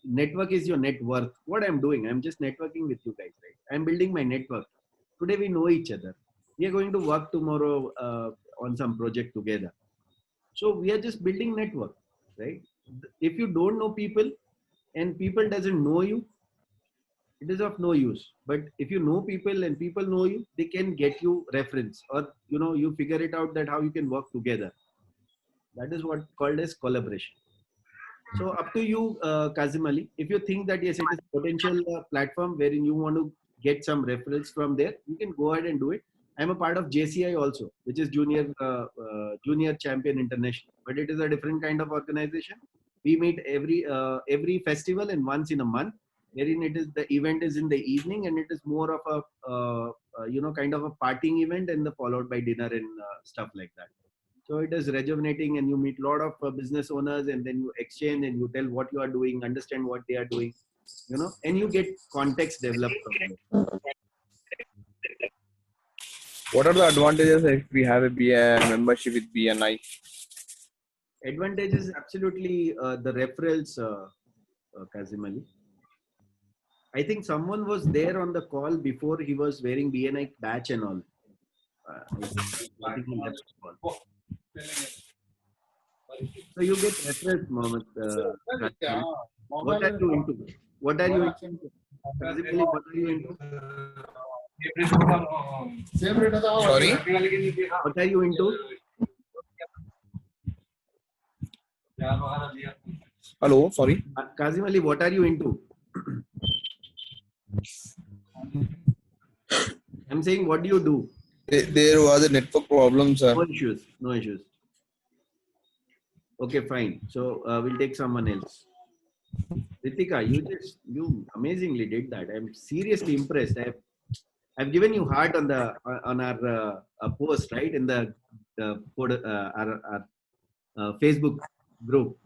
network is your net worth. What I'm doing, I'm just networking with you guys, right? I'm building my network. Today we know each other. We are going to work tomorrow on some project together. So we are just building network, right? If you don't know people and people doesn't know you, it is of no use. But if you know people and people know you, they can get you reference, or you figure it out that how you can work together. That is what called as collaboration. So up to you, Kazim Ali. If you think that yes, it is a potential platform wherein you want to get some referrals from there, you can go ahead and do it. I'm a part of JCI also, which is Junior Champion International, but it is a different kind of organization. We meet every festival and once in a month, wherein the event is in the evening, and it is more of a kind of a partying event, and followed by dinner and stuff like that. So it is rejuvenating, and you meet a lot of business owners, and then you exchange and you tell what you are doing, understand what they are doing, and you get context developed from it. What are the advantages if we have a membership with BNI? Advantage is absolutely the referrals, Kazim Ali. I think someone was there on the call before. He was wearing BNI badge and all. I think he left the call. So you get reference, Mohammed. What are you into? What are you into? Basically, what are you into? Sorry? What are you into? Hello, sorry. Kazim Ali, what are you into? I'm saying, what do you do? There was a network problem, sir. No issues. No issues. Okay, fine. So we'll take someone else. Ritika, you amazingly did that. I'm seriously impressed. I've given you heart on the on our post, right, in the our Facebook group.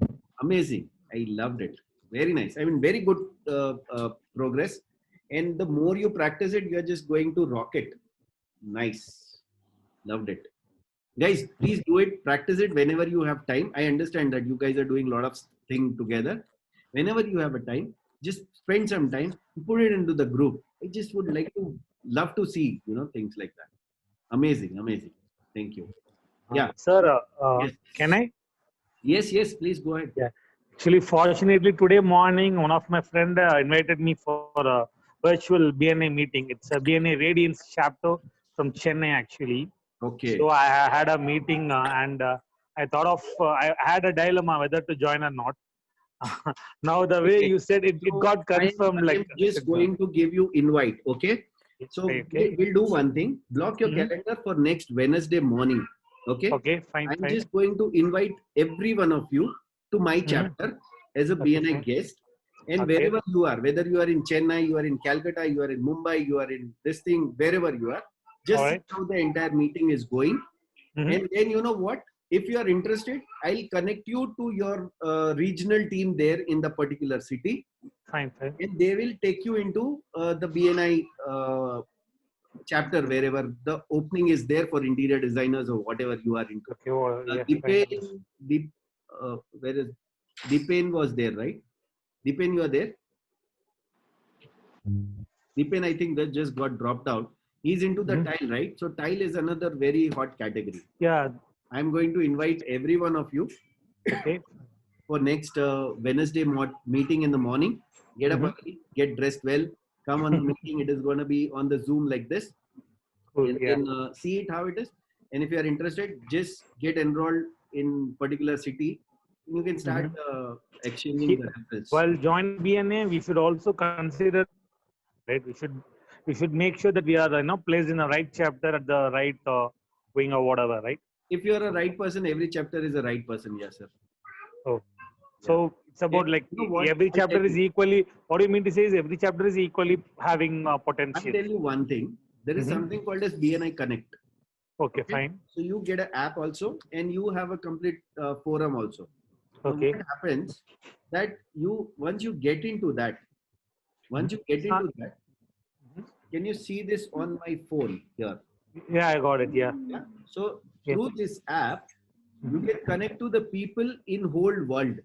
Amazing. I loved it. Very nice. I mean, very good progress. And the more you practice it, you're just going to rock it. Nice. Loved it. Guys, please do it. Practice it whenever you have time. I understand that you guys are doing a lot of things together. Whenever you have a time, just spend some time, put it into the group. I just would love to see, things like that. Amazing, amazing. Thank you. Yeah. Sir, Yes. can I? Yes, please go ahead. Yeah. Actually, fortunately, today morning, one of my friend invited me for a virtual BNA meeting. It's a BNA Radiance chapter from Chennai, actually. Okay. So I had a meeting and I thought of, I had a dilemma whether to join or not. Now, the way you said it, it got confirmed. I am just going to give you invite, okay? So we'll do one thing. Block your calendar for next Wednesday morning, okay? Okay, fine. I'm just going to invite every one of you to my chapter as a BNI guest. And wherever you are, whether you are in Chennai, you are in Calcutta, you are in Mumbai, you are in this thing, wherever you are, just see how the entire meeting is going. And then you know what? If you are interested, I'll connect you to your regional team there in the particular city. Fine. And they will take you into the BNI chapter wherever the opening is there for interior designers or whatever you are into. Where is Deepen was there, right? Deepen, you are there? Deepen, I think that just got dropped out. He's into the tile, right? So tile is another very hot category. Yeah. I'm going to invite every one of you for next Wednesday meeting in the morning. Get up early, get dressed well, come on the meeting. It is going to be on the Zoom like this. And then see it how it is. And if you are interested, just get enrolled in particular city. You can start exchanging the reference. While joining BNA, we should also consider, right? We should make sure that we are placed in the right chapter at the right wing or whatever, right? If you are a right person, every chapter is a right person, yes, sir. Oh, so it's about every chapter is equally. What do you mean to say is every chapter is equally having potential? I'll tell you one thing. There is something called as BNI Connect. Okay, fine. So you get an app also, and you have a complete forum also. Okay. So what happens that once you get into that, can you see this on my phone here? Yeah, I got it. Yeah. So through this app, you can connect to the people in whole world.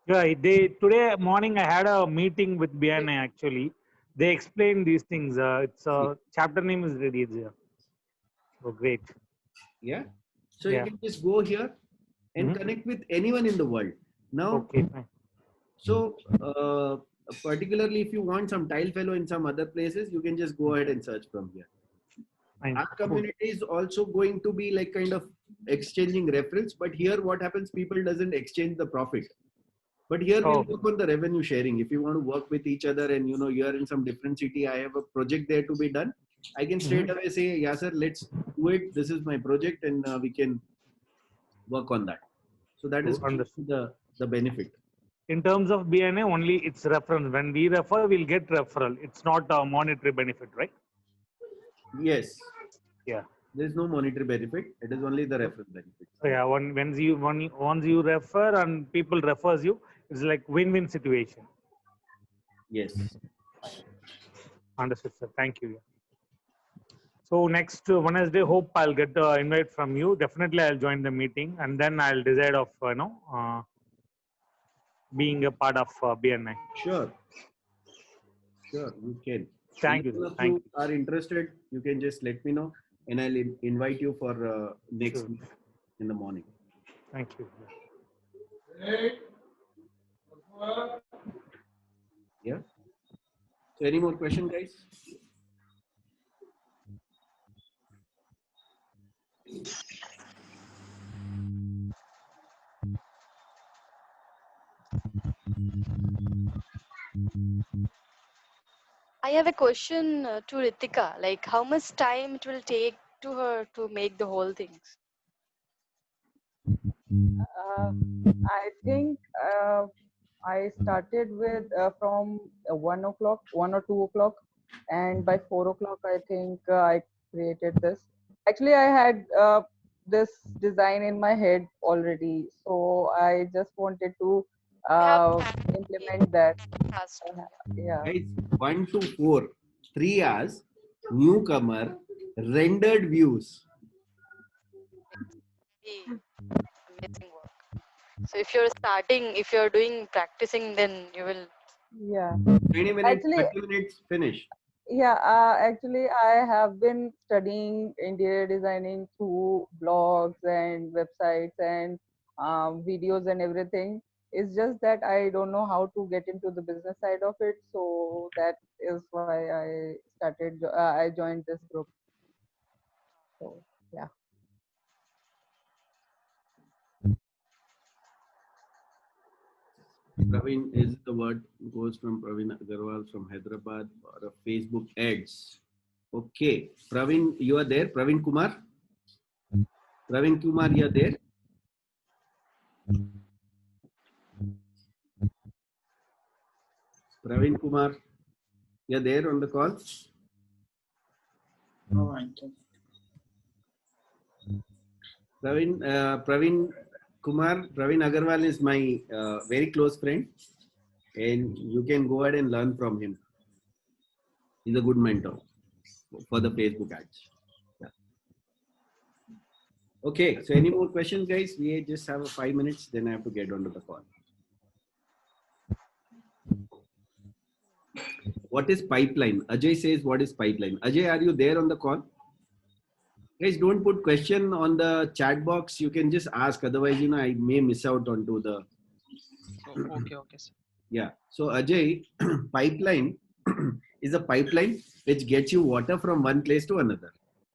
Yeah. Today morning I had a meeting with BNI actually. They explained these things. It's chapter name is Radiance. Yeah. Oh, great. Yeah. So you can just go here and connect with anyone in the world. Now, so particularly if you want some tile fellow in some other places, you can just go ahead and search from here. Our community is also going to be like kind of exchanging reference, but here what happens, people doesn't exchange the profit. But here we work on the revenue sharing. If you want to work with each other and you are in some different city, I have a project there to be done. I can straight away say, yeah, sir, let's do it. This is my project and we can work on that. So that is the benefit. In terms of BNA, only it's reference. When we refer, we'll get referral. It's not a monetary benefit, right? Yes. Yeah. There is no monetary benefit. It is only the reference benefit. Yeah. Once you refer and people refers you, it's like win-win situation. Yes. Understood, sir. Thank you. So next Wednesday, hope I'll get the invite from you. Definitely, I'll join the meeting and then I'll decide of being a part of BNI. Sure. Sure, you can. Thank you. If you are interested, you can just let me know. and I'll invite you for next Sure. week in the morning. Thank you. Yeah. So any more question, guys? I have a question to Ritika. Like, how much time it will take to her to make the whole things? I think I started with from 1 o'clock, 1 or 2 o'clock, and by 4 o'clock, I think I created this. Actually, I had this design in my head already, so I just wanted to implement that. Fast. Yeah. Guys, 1 to 4, 3 hours, newcomer, rendered views. Amazing work. So if you're starting, if you're doing practicing, then you will. Yeah. 20 minutes, Actually, 30 minutes, finish. yeah, actually, I have been studying interior designing through blogs and websites and videos and everything. It's just that I don't know how to get into the business side of it. So that is why I joined this group. So, yeah. Praveen is the word goes from Praveen Agarwal from Hyderabad or a Facebook ads. Okay, Praveen, you are there. Praveen Kumar. Praveen Kumar, you are there. Praveen Kumar, you are there on the call. No, I think. Praveen Kumar, Praveen Agarwal is my very close friend, and you can go ahead and learn from him. He's a good mentor for the Facebook ads. Yeah. Okay, so any more questions, guys? We just have 5 minutes, then I have to get onto the call. What is pipeline? Ajay says, what is pipeline? Ajay, are you there on the call? Guys, don't put question on the chat box. You can just ask. Otherwise, I may miss out onto the. Okay, sir. Yeah. So Ajay, pipeline is a pipeline which gets you water from one place to another,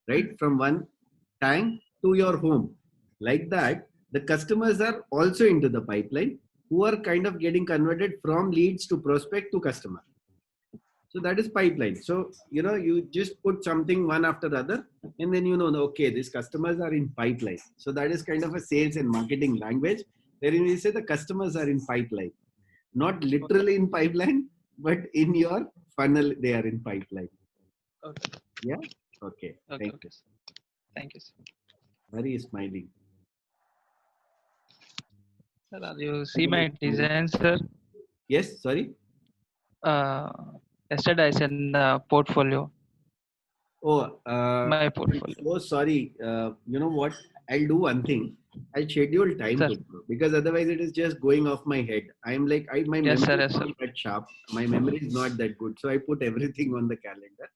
right? From one tank to your home. Like that, the customers are also into the pipeline who are kind of getting converted from leads to prospect to customer. So that is pipeline. So, you just put something one after the other, and then okay, these customers are in pipeline. So that is kind of a sales and marketing language wherein we say the customers are in pipeline. Not literally in pipeline, but in your funnel, they are in pipeline. Okay. Yeah? Okay. Okay. Thank you, sir. Hari is smiling. Sir, you see my design, sir? Yes, sorry? Yesterday I sent the portfolio. Oh, my portfolio. Oh, sorry. You know what? I'll do one thing. I'll schedule time Sir. to go, because otherwise it is just going off my head. I'm like, my Yes, sir, memory yes, is not that sharp. My memory is not that good. So I put everything on the calendar.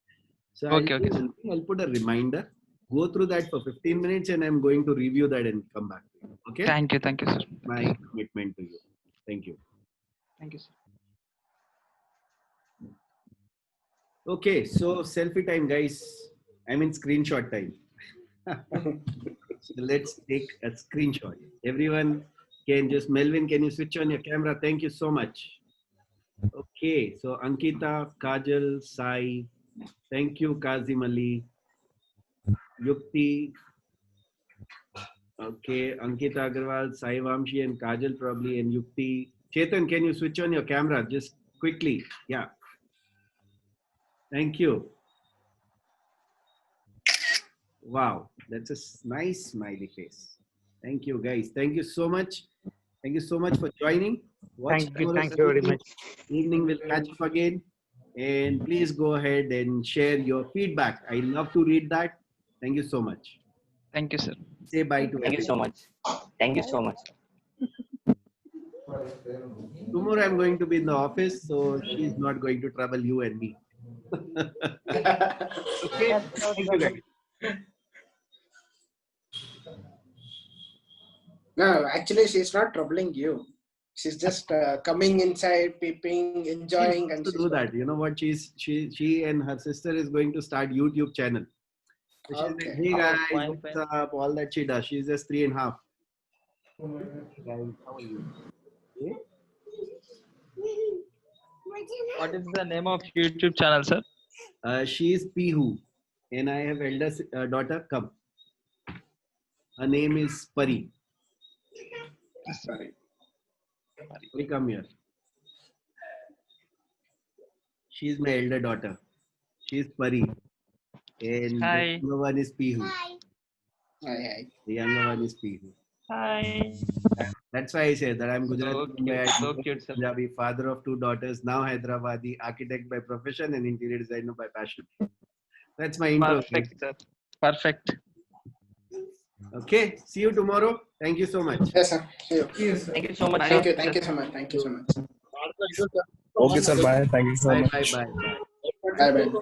So Okay, I'll do one thing. I'll put a reminder. Go through that for 15 minutes and I'm going to review that and come back to you. Okay? Thank you, sir. My commitment to you. Thank you. Thank you, sir. Okay, so selfie time, guys. I'm in screenshot time. So let's take a screenshot. Everyone can just, Melvin, can you switch on your camera? Thank you so much. Okay, so Ankita, Kajal, Sai, thank you, Kazim Ali, Yukti. Okay, Ankita Agarwal, Sai Vamshi, and Kajal probably, and Yukti. Chetan, can you switch on your camera just quickly? Yeah. Thank you. Wow, that's a nice smiley face. Thank you, guys. Thank you so much. Thank you so much for joining. Watch Thank you tomorrow's very much. Evening, we'll catch up again. And please go ahead and share your feedback. I love to read that. Thank you so much. Thank you, sir. Say bye to Thank you so much. Thank you so much. Tomorrow I'm going to be in the office, so she's not going to trouble you and me. Okay. Thank you, guys. No, actually, she's not troubling you. She's just coming inside, peeping, enjoying, She and wants to do that. You know what? She and her sister is going to start YouTube channel. So she's like, Okay. hey Oh, guys, fine, what's fine. up? All that she does. She's just 3.5. Guys, how are you? Okay? What is the name of YouTube channel, sir? She's Pihu, and I have eldest daughter. Come, her name is Pari. Sorry. Pari, come here. She's my elder daughter. She's Pari, and Hi. the younger one is Pihu. Hi, hi. The younger one is Pihu. Hi. That's why I said that I'm Gujarati, So cute, sir. Punjabi, father of 2 daughters, now Hyderabadi, architect by profession and interior designer by passion. That's my intro. Perfect, sir. Perfect. Okay, see you tomorrow. Thank you so much. Yes, sir. See you. Thank you so much, Thank sir. you. Thank you so much. Thank you so much. Okay, sir. Bye. Thank you so Bye, much. bye, bye, bye. Bye bye.